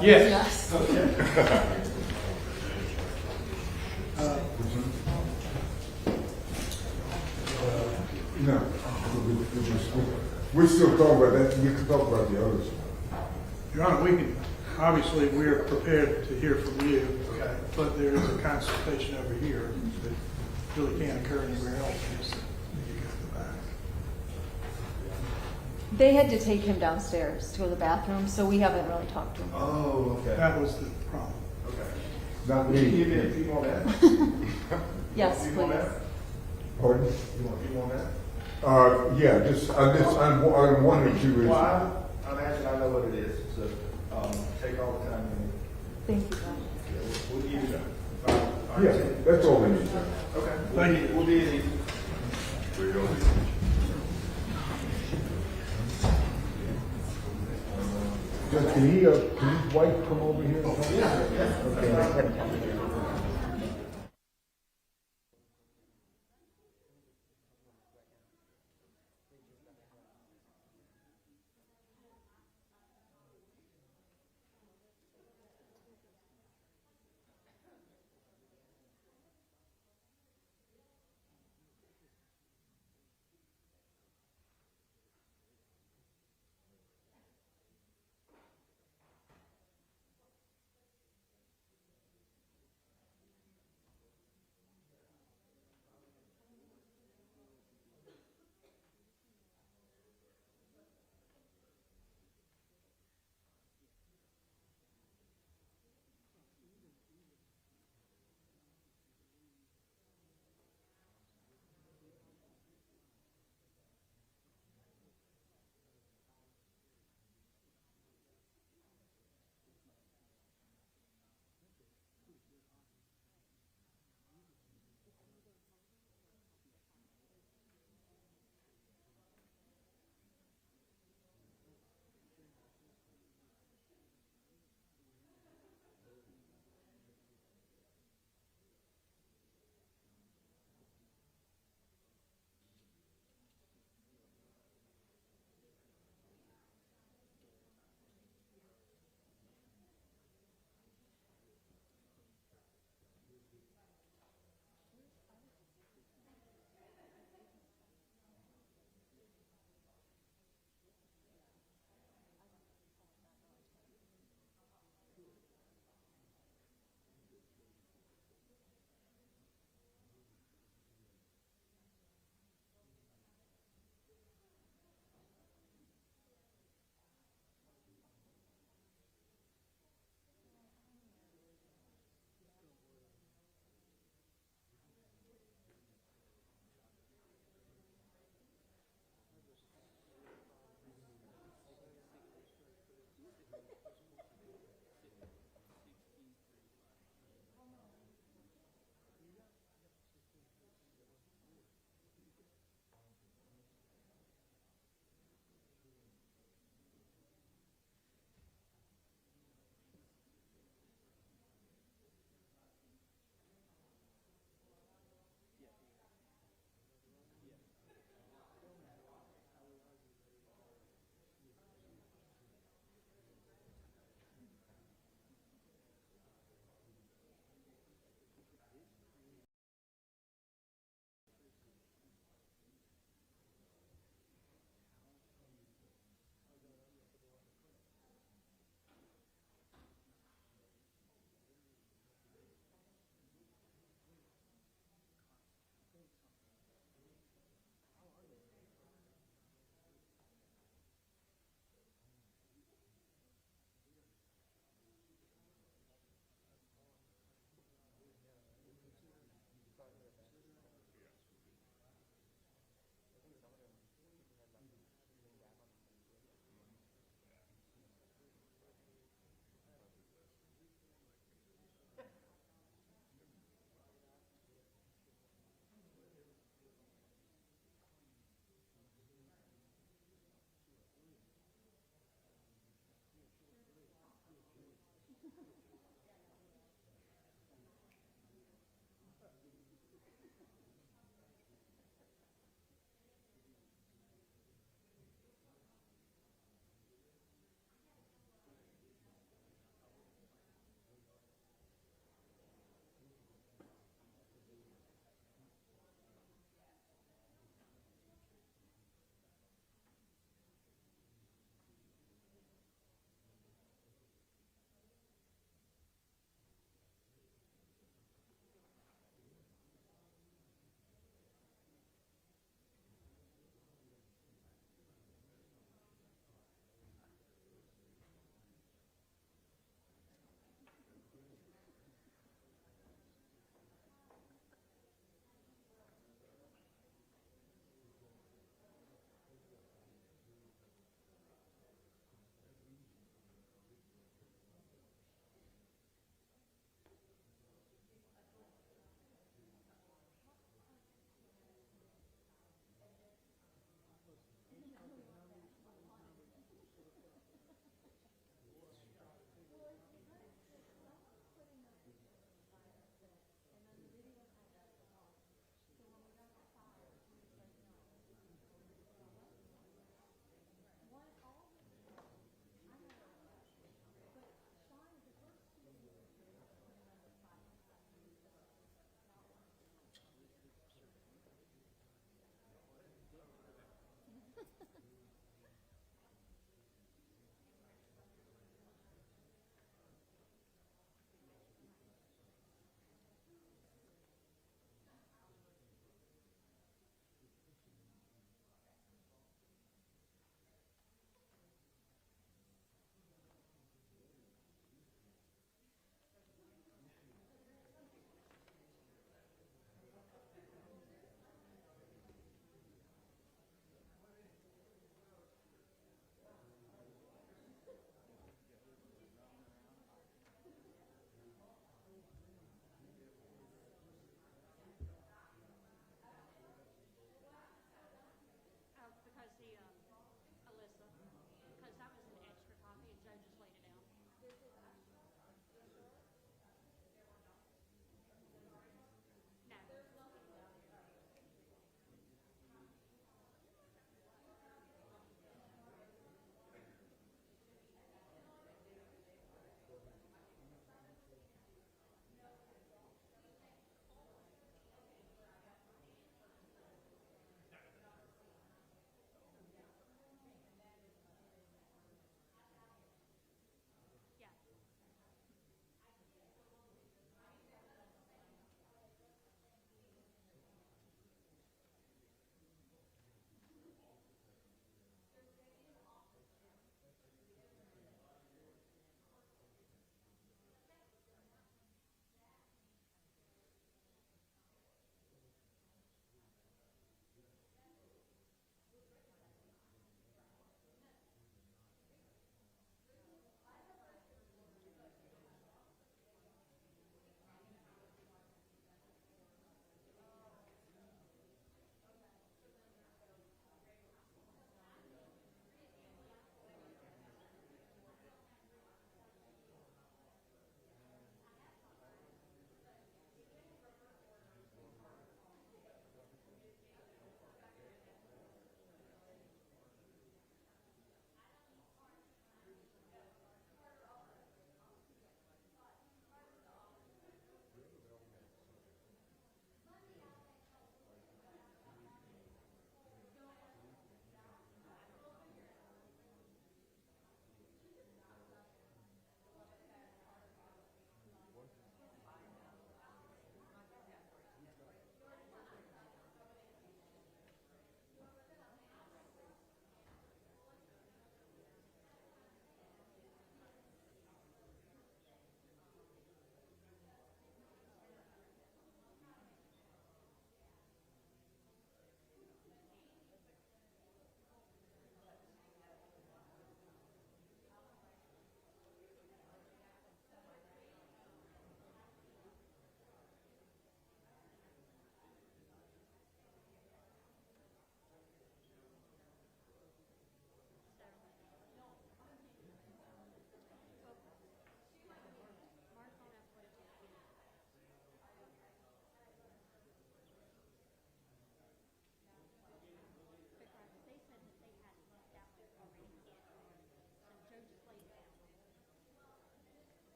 Yes. No. We're still talking about that. We can talk about the others. Your Honor, we can, obviously, we're prepared to hear from you, but there is a consultation over here that really can't occur anywhere else. Just you go to the back. They had to take him downstairs to go to the bathroom, so we haven't really talked to him. Oh, okay. That was the problem. Okay. Not Can you me. give me a few more minutes? Yes, A few more please. minutes? Pardon? You want a few more minutes? Yeah, I'm wondering if you was. Well, I imagine I know what it is, so, take all the time you need. Thank you, John. We'll give you Yeah, that's all we need. Okay. Thank you. We'll be easy. There you go. Just, can his wife come over here? Okay.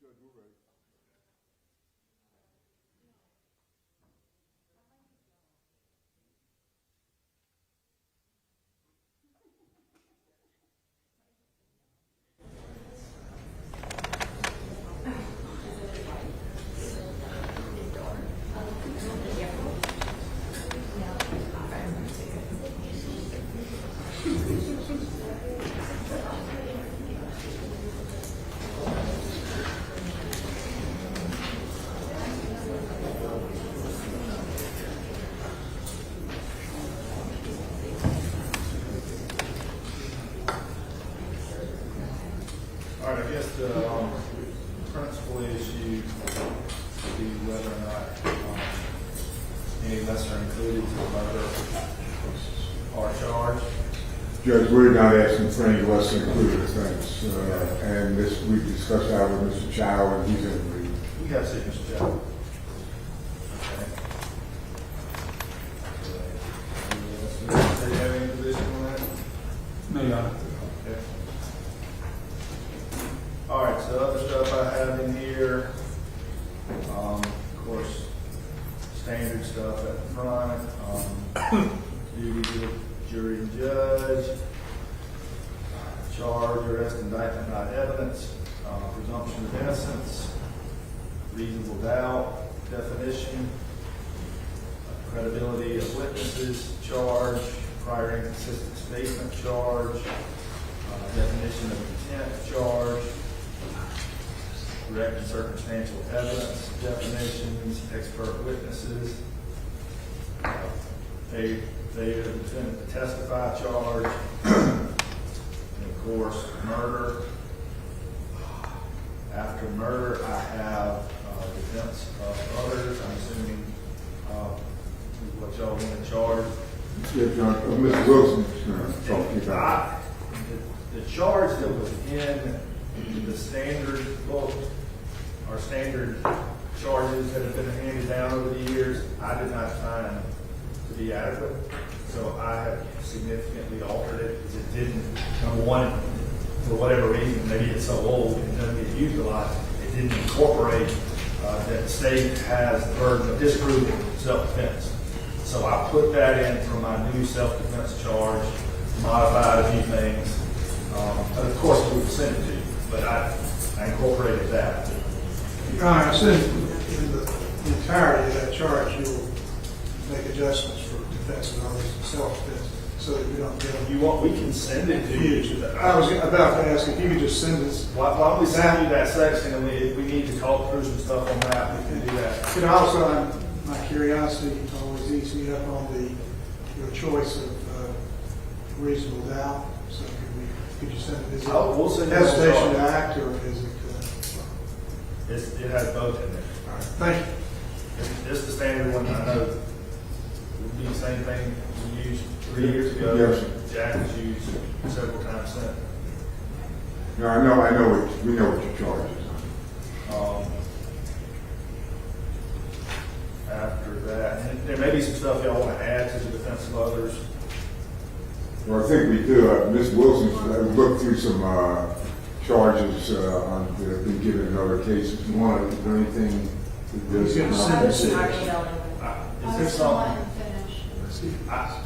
Judge, we're ready. All right, I guess the principal issue would be whether or not any lesser included to the murder are charged. Judge, we're not asking for any less included offense, and this, we discussed that with Mr. Chow, and he's in agreement. You got to see Mr. Chow. Okay. Do you have any position on that? No, Your Honor. Okay. All right, so other stuff I have in here, of course, standard stuff at the front, duty to jury and judge, charge, arrest, indictment, not evidence, presumption of innocence, reasonable doubt, definition, credibility of witnesses, charge, prior inconsistent statement, charge, definition of intent, charge, direct and circumstantial evidence, definitions, expert witnesses, failure of the defendant to testify, charge, and of course, murder. After murder, I have defense of others. I'm assuming what y'all want to charge. Yeah, John, Mr. Wilson's going to talk to you about The charge that was in the standard book, or standard charges that have been handed down over the years, I did not find to be adequate. So I have significantly altered it because it didn't, number one, for whatever reason, maybe it's so old and doesn't get used a lot, it didn't incorporate that the state has the burden of disproving self-defense. So I put that in for my new self-defense charge, modified a few things. But of course, we will send it to you, but I incorporated that. Your Honor, I said in the entirety of that charge, you'll make adjustments for defense and others and self-defense so that we don't get them. You want, we can send it to you. I was about to ask if you could just send us. Why don't we send you that section, and if we need to talk through some stuff on that, we can do that. And also, my curiosity always eats me up on your choice of reasonable doubt. So could you send it? Is it We'll send you hesitation the to act, or is it? It has both in there. All right, thank you. It's the standard one. I know it would be the same thing we used 3 years ago. Yes. Jack has used several times since. No, we know what your charge is. After that, and there may be some stuff y'all want to add to the defense of others. Well, I think we do. Ms. Wilson's looked through some charges that have been given in other cases. You want to do anything? He's going to send us Is there something?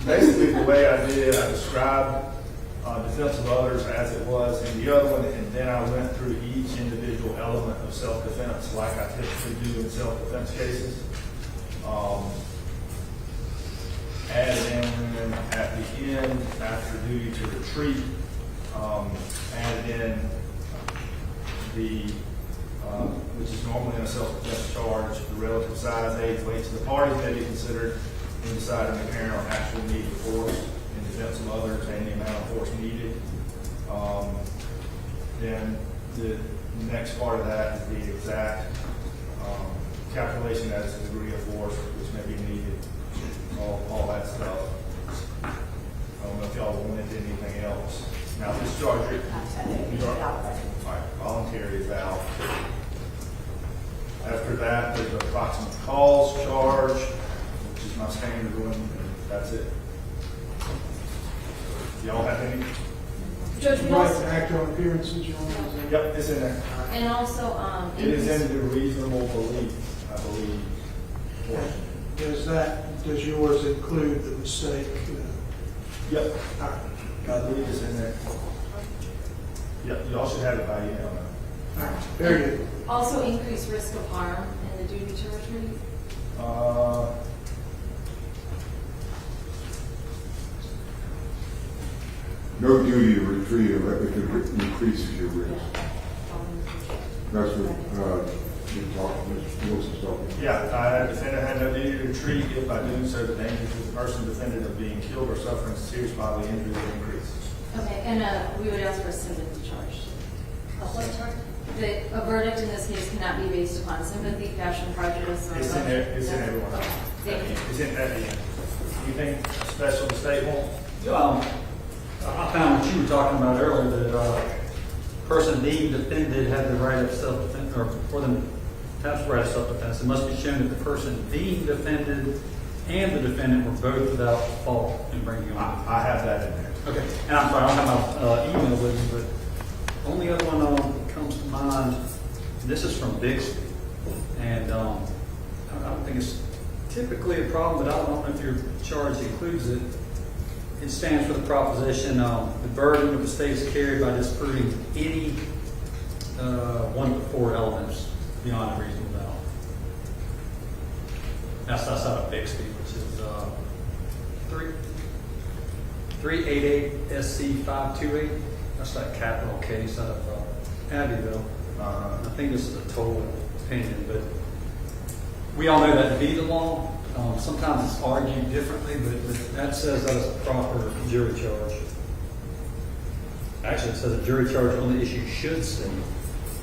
Basically, the way I did, I described defense of others as it was in the other one, and then I went through each individual element of self-defense like I typically do in self-defense cases. Added in at the end, after duty to retreat, added in which is normally in a self-defense charge, the relative size, age, weight to the parties may be considered in deciding the parent on actual need of force in defense of others and the amount of force needed. Then the next part of that is the exact calculation as to the degree of force which may be needed, all that stuff. I don't know if y'all wanted anything else. Now, this charge, all right, voluntary is out. After that, there's an approximate cause charge, which is my standard one, and that's it. Y'all have any? Judge, we Right, also, to act on appearances, Your Honor, is that- Yep, it's in there. and also, It is increase- in the reasonable belief, I believe, portion. Does yours include the mistake? Yep, All right. I believe it's in there. Yep, y'all should have it by email now. All right, very good. also increase risk of harm in the duty to retrieve. No duty to retrieve if it increases your risk. That's what, Mr. Wilson's talking about. Yeah, defendant had no duty to retreat if by doing so the danger to the person defendant of being killed or suffering serious bodily injury would increase. Okay, and we would ask for a sympathy charge. What charge? A verdict in this case cannot be based upon sympathy, passion, prejudice, or... It's in there, it's in everyone. Okay, thank you. It's in at the end. Anything special the state want? I found what you were talking about earlier, that person deemed offended had the right of self-defense, or for them to have the right of self-defense. It must be shown that the person deemed offended and the defendant were both without fault in bringing on. I have that in there. Okay, and I'm sorry, I don't have my email with me, but the only other one comes to mind, this is from Bixby, and I don't think it's typically a problem, but I don't know if your charge includes it. It stands for the proposition, the burden of the state is carried by disproving any one of the four elements beyond a reasonable doubt. That's out of Bixby, which is 388 SC 528. That's that capital case out of Abbeville. I think this is a total opinion, but we all know that to be the law. Sometimes it's argued differently, but that says that is a proper jury charge. Actually, it says a jury charge on the issue should state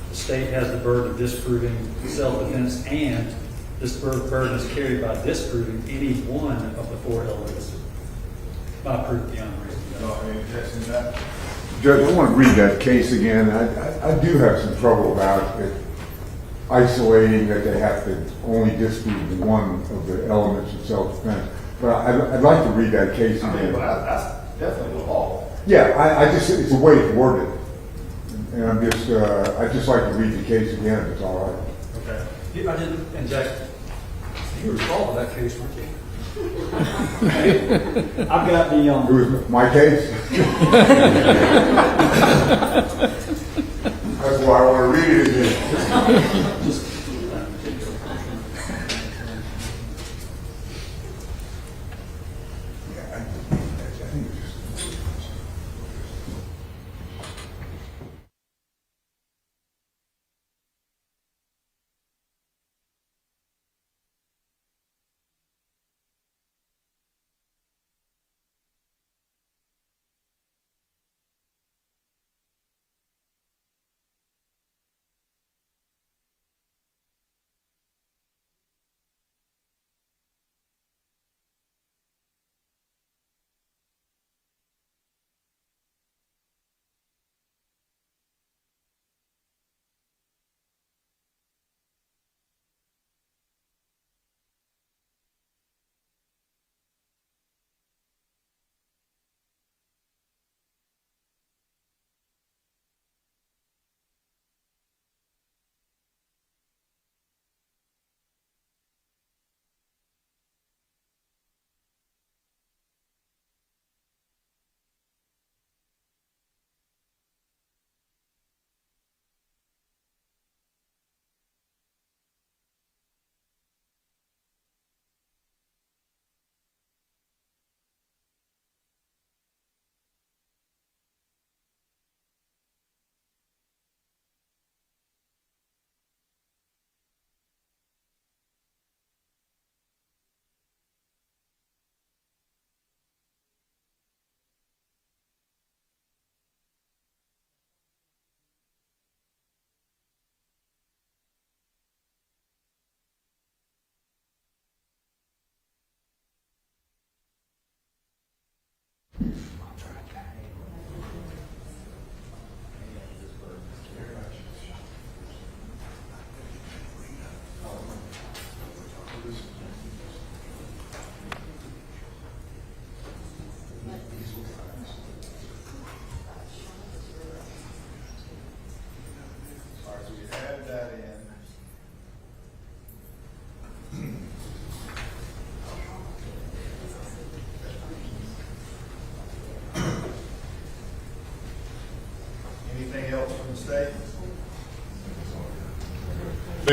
the state has the burden of disproving self-defense, and this burden is carried by disproving any one of the four elements by proof beyond reasonable doubt. Any objection to that? Judge, I want to read that case again. I do have some trouble about it, isolating that they have to only disprove one of the elements of self-defense. But I'd like to read that case I mean, again. well, that's definitely the law. Yeah, I just, it's a way to word it. And I'd just like to read the case again if it's all right. Okay. I didn't, and Jack, you were involved in that case, weren't you? I've got the It was my case? That's why I want to read it again.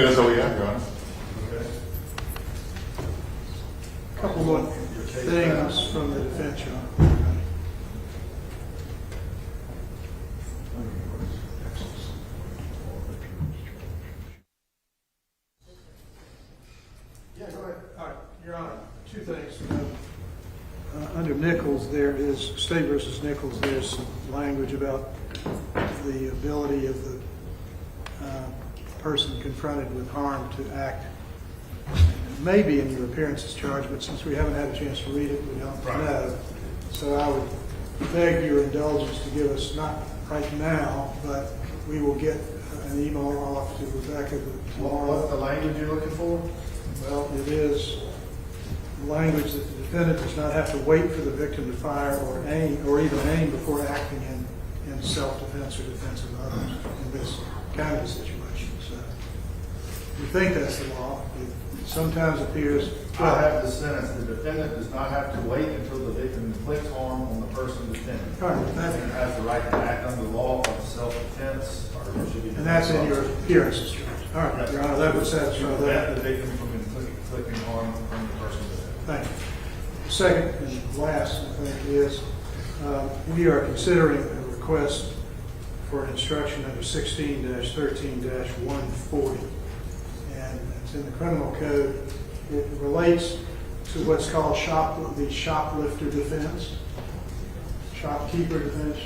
That's all we got, Your Honor. A couple more things from the defense, Your Honor. Yeah, go ahead. All right, Your Honor, two things. Under Nichols, there is, State versus Nichols, there's some language about the ability of the person confronted with harm to act. Maybe in your appearances charge, but since we haven't had a chance to read it, we don't know. So I would beg your indulgence to give us, not right now, but we will get an email off to Rebecca tomorrow. What's the language you're looking for? Well, it is language that the defendant does not have to wait for the victim to fire or aim, or even aim before acting in self-defense or defense of others in this kind of a situation. So we think that's the law. It sometimes appears. I have the sentence, the defendant does not have to wait until the victim inflicts harm on the person defending. All right, The defendant has the right to act under the law of self-defense, or should be. And that's in your appearances charge. All right, Your Honor, that would satisfy Prevent that. the victim from inflicting harm on the person defending. Thank you. Second and last, I think, is we are considering a request for an instruction under 16-13-140. And it's in the criminal code. It relates to what's called the shoplifter defense. Shopkeeper defense,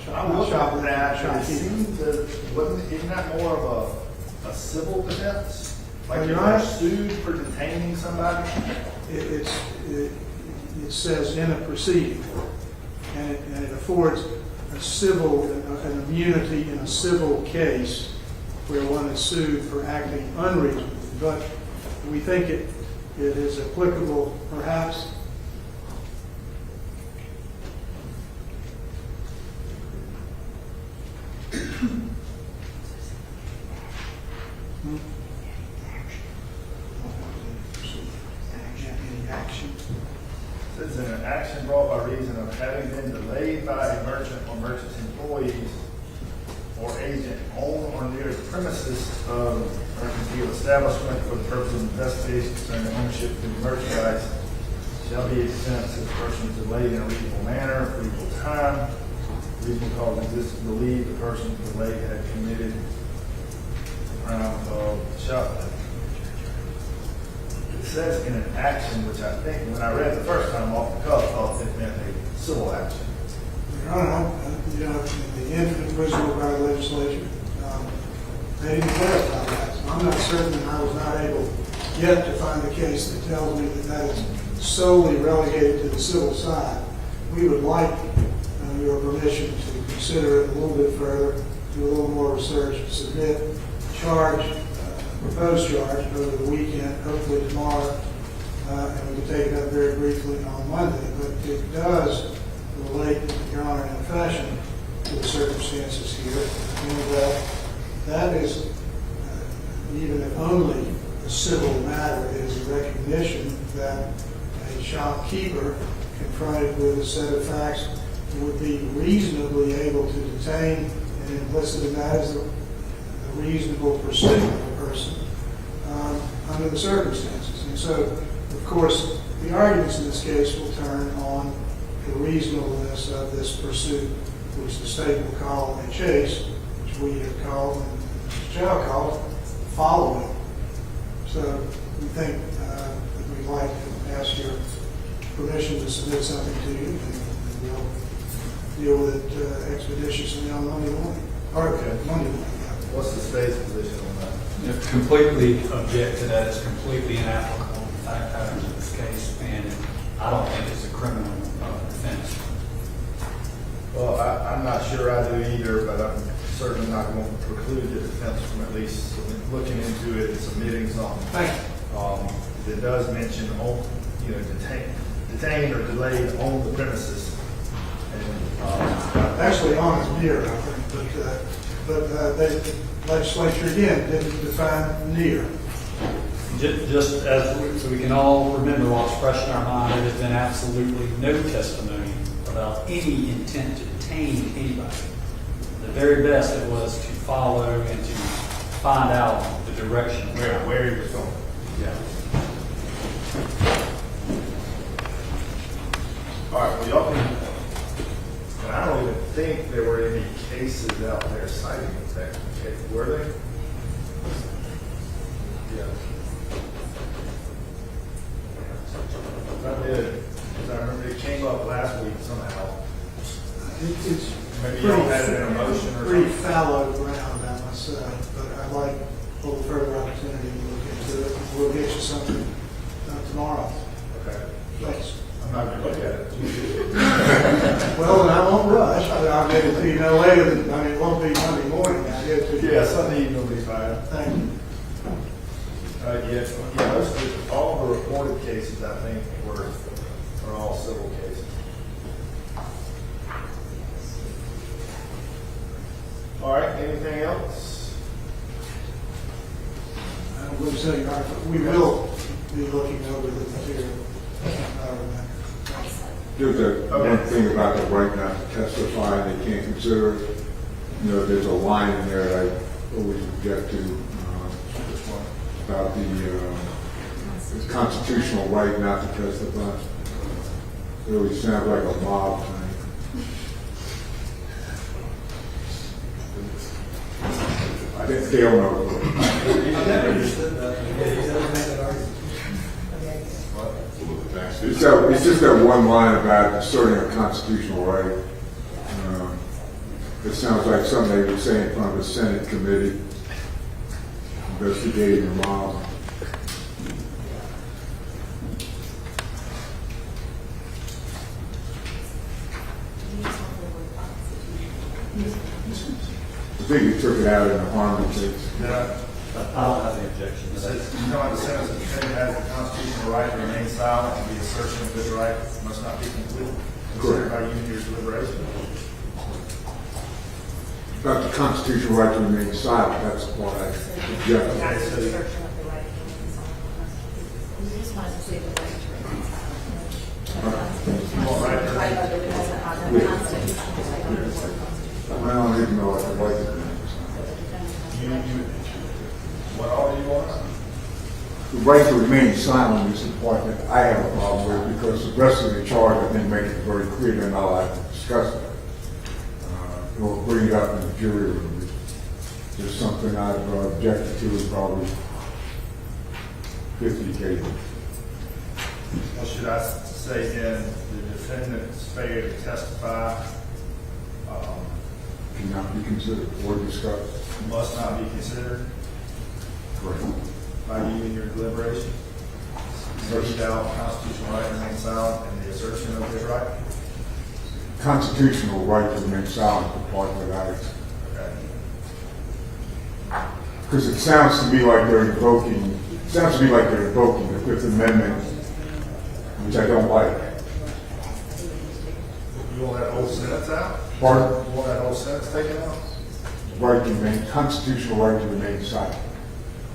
I'm looking at that, and it shopkeeper. seems that, isn't that more of a civil defense? Like Your you're Honor? sued for detaining somebody? It says in a proceeding, and it affords a civil, an immunity in a civil case where one is sued for acting unreasonably. But we think it is applicable, perhaps. Any action. Says in an action brought by reason of having been delayed by a merchant or merchant's employees or agent on or near the premises of mercantile establishment for the purpose of investigation concerning ownership of the merchandise shall be exempt if the person is delayed in a reasonable manner, reasonable time, reasonable cause exists to believe the person delayed had committed the crime of shoplifting. It says in an action, which I think when I read it the first time off the cuff, I thought it meant a civil action. Your Honor, in the infinite wisdom of our legislature, they didn't clarify that. So I'm not certain, and I was not able yet to find a case that tells me that that is solely relegated to the civil side. We would like your permission to consider it a little bit further, do a little more research, submit proposed charge over the weekend, hopefully tomorrow, and we can take it up very briefly on Monday. But it does relate, Your Honor, in a fashion to the circumstances here. And that is, even if only a civil matter, is a recognition that a shopkeeper confronted with a set of facts would be reasonably able to detain, and implicit in that is a reasonable pursuit of a person under the circumstances. And so, of course, the arguments in this case will turn on the reasonableness of this pursuit, which the state will call a chase, which we have called, and Mr. Chow called, following. So we think that we'd like to ask your permission to submit something to you, and we'll deal with it expeditiously on Monday morning. Or Monday morning. What's the state's position on that? Completely object to that. It's completely inapplicable to the fact patterns of this case, and I don't think it's a criminal offense. Well, I'm not sure I do either, but I'm certainly not going to preclude the defense from at least looking into it and submitting something. Thank you. It does mention, detained or delayed on the premises. And, Actually, on is near, I think, but the legislature, again, didn't define near. Just so we can all remember what's fresh in our mind, there has been absolutely no testimony about any intent to detain anybody. The very best it was to follow and to find out the the direction. where he was going. Yeah. All right, well, y'all can, and I don't even think there were any cases out there citing that case, were they? Yeah. I did, because I remember it came up last week somehow. It's Maybe y'all had it in a motion or pretty something. fallow ground, I must say, but I'd like a little further opportunity to look into it. We'll get you something tomorrow. Okay. Thanks. I'm not gonna look at it. Well, I won't rush. I'll get it to you no later than, it won't be Monday morning. I'll get it to you. Yeah, Sunday evening will be fine. Thank you. Yes, yeah, all the reported cases, I think, are all civil cases. All right, anything else? I don't believe so, Your Honor, but we will be looking over the material. There's one thing about the right not to testify, and they can't consider it. There's a line in there that I always object to, about the constitutional right not to testify. It really sounds like a mob thing. I think they don't know. It's just that one line about asserting a constitutional right. It sounds like something they would say in front of a Senate committee investigating a mob. I think you took it out in the Harmon case. Yeah. I don't have any objection to It that. says, the sentence, the defendant has the constitutional right to remain silent, and the assertion of this right must not be considered by you in your deliberation. About the constitutional right to remain silent, that's what I object to. Okay, so I don't even know if I like it. what all do you want? The right to remain silent is the part that I have a problem with, because the rest of the charge, I think, makes it very clear they're not allowed to discuss it. We'll bring it up in the jury room. There's something I've objected to in probably 50 cases. Well, should I say then the defendant's failure to testify Cannot be considered or discussed. must not be considered Correct. by you in your deliberation? So shall constitutional right remain silent in the assertion of his right? Constitutional right to remain silent, the part that I, Okay. because it sounds to me like they're invoking the Fifth Amendment, which I don't like. You want that whole sentence out? Pardon? You want that whole sentence taken out? Right to remain, constitutional right to remain silent.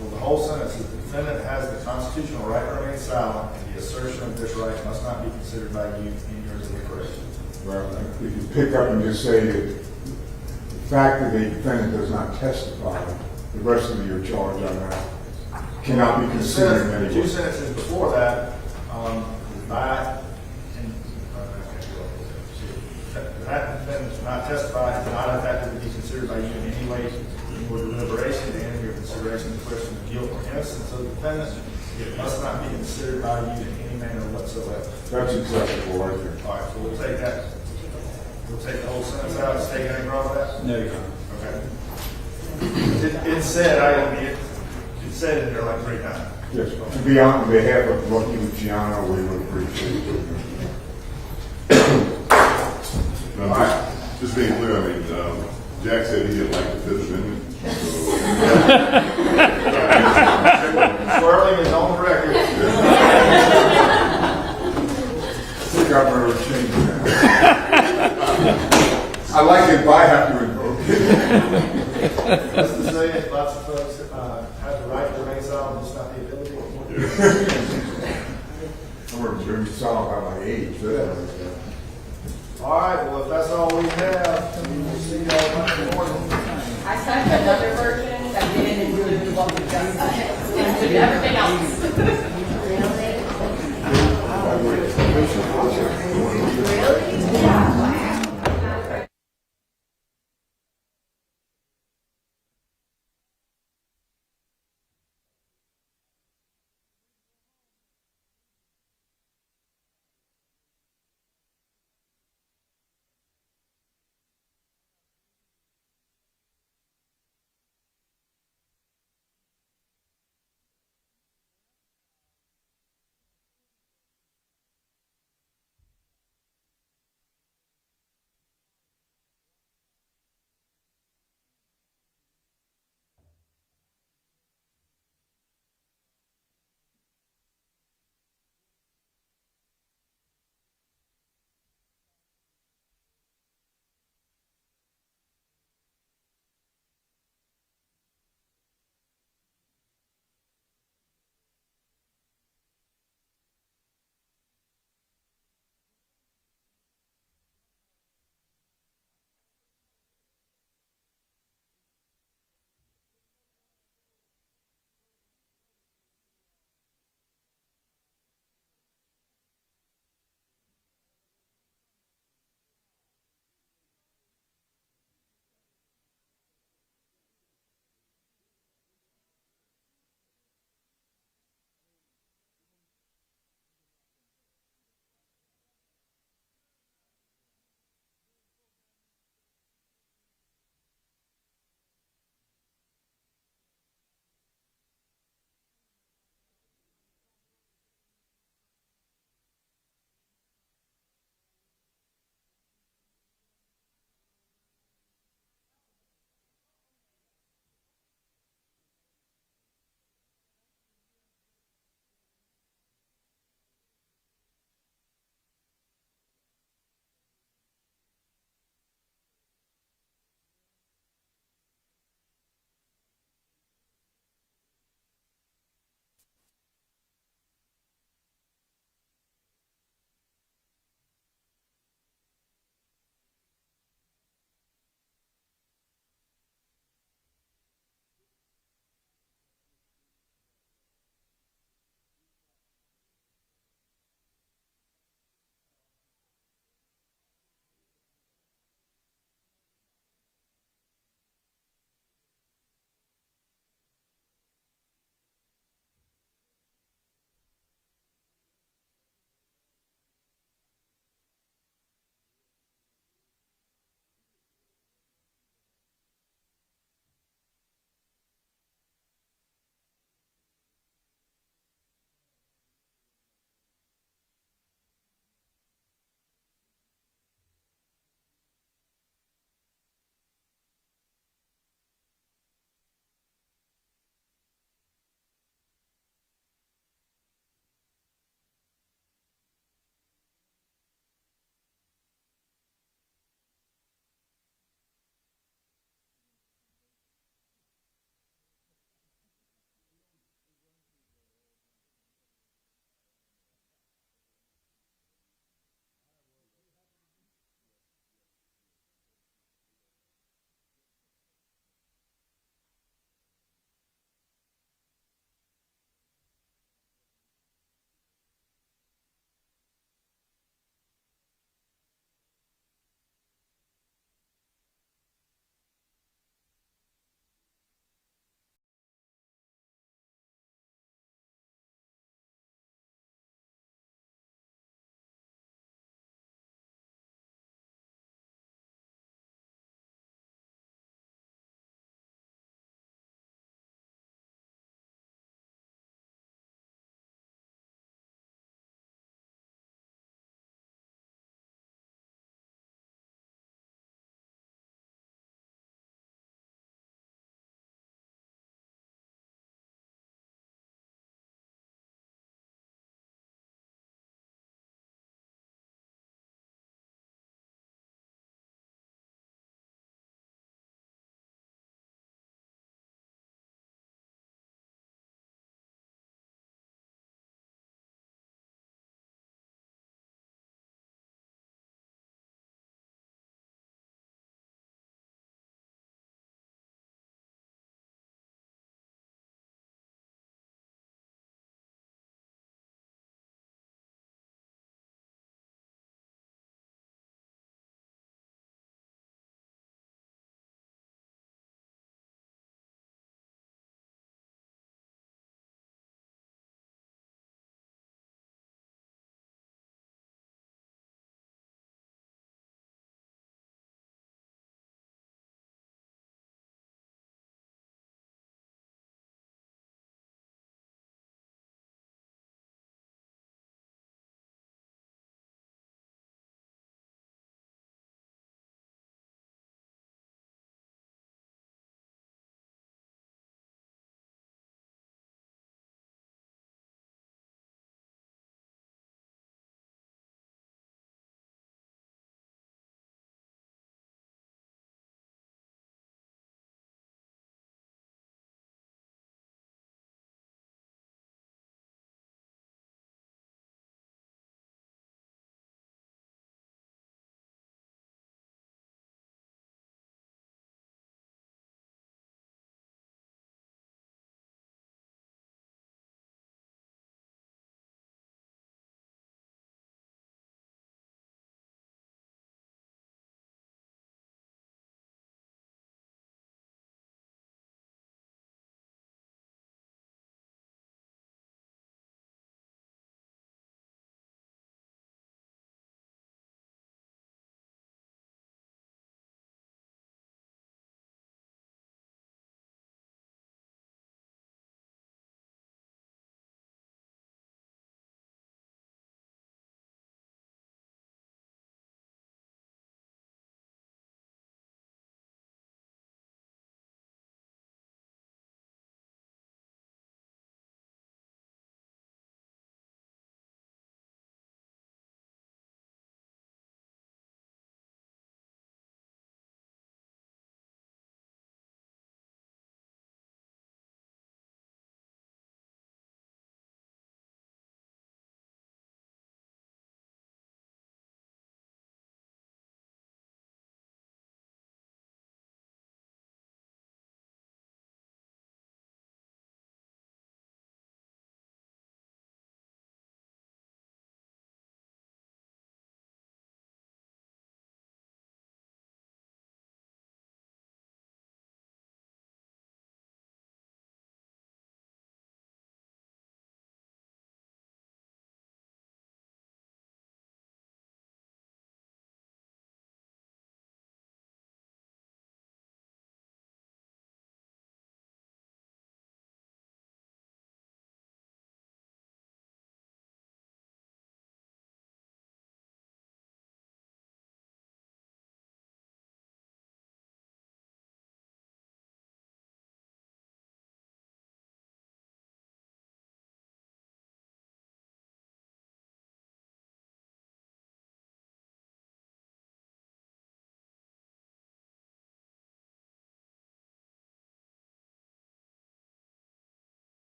Well, the whole sentence is the defendant has the constitutional right to remain silent, and the assertion of this right must not be considered by you in your deliberation. Well, if you pick up and just say that the fact that the defendant does not testify, the rest of your charge on that cannot be considered in The any two way. sentences before that, that defendant does not testify, is not effective to be considered by you in any way in your deliberation and in your consideration of the question of guilt or innocence of the defendant. It must not be considered by you in any manner whatsoever. That's acceptable right there. All right, so we'll take that. We'll take the whole sentence out. Is taking any wrong with that? No, Your Honor. Okay. It said, it said in there like 3 times. Yes, to be on behalf of Lucky Luciano, we would appreciate it. No, just being clear, Jack said he didn't like the Fifth Amendment. Swirling is on the record. I think I'm going to change that. I like it, but I have to invoke it. That's to say, lots of folks have the right to remain silent, just not the ability. I'm going to be solid by my age. All right, well, if that's all we have,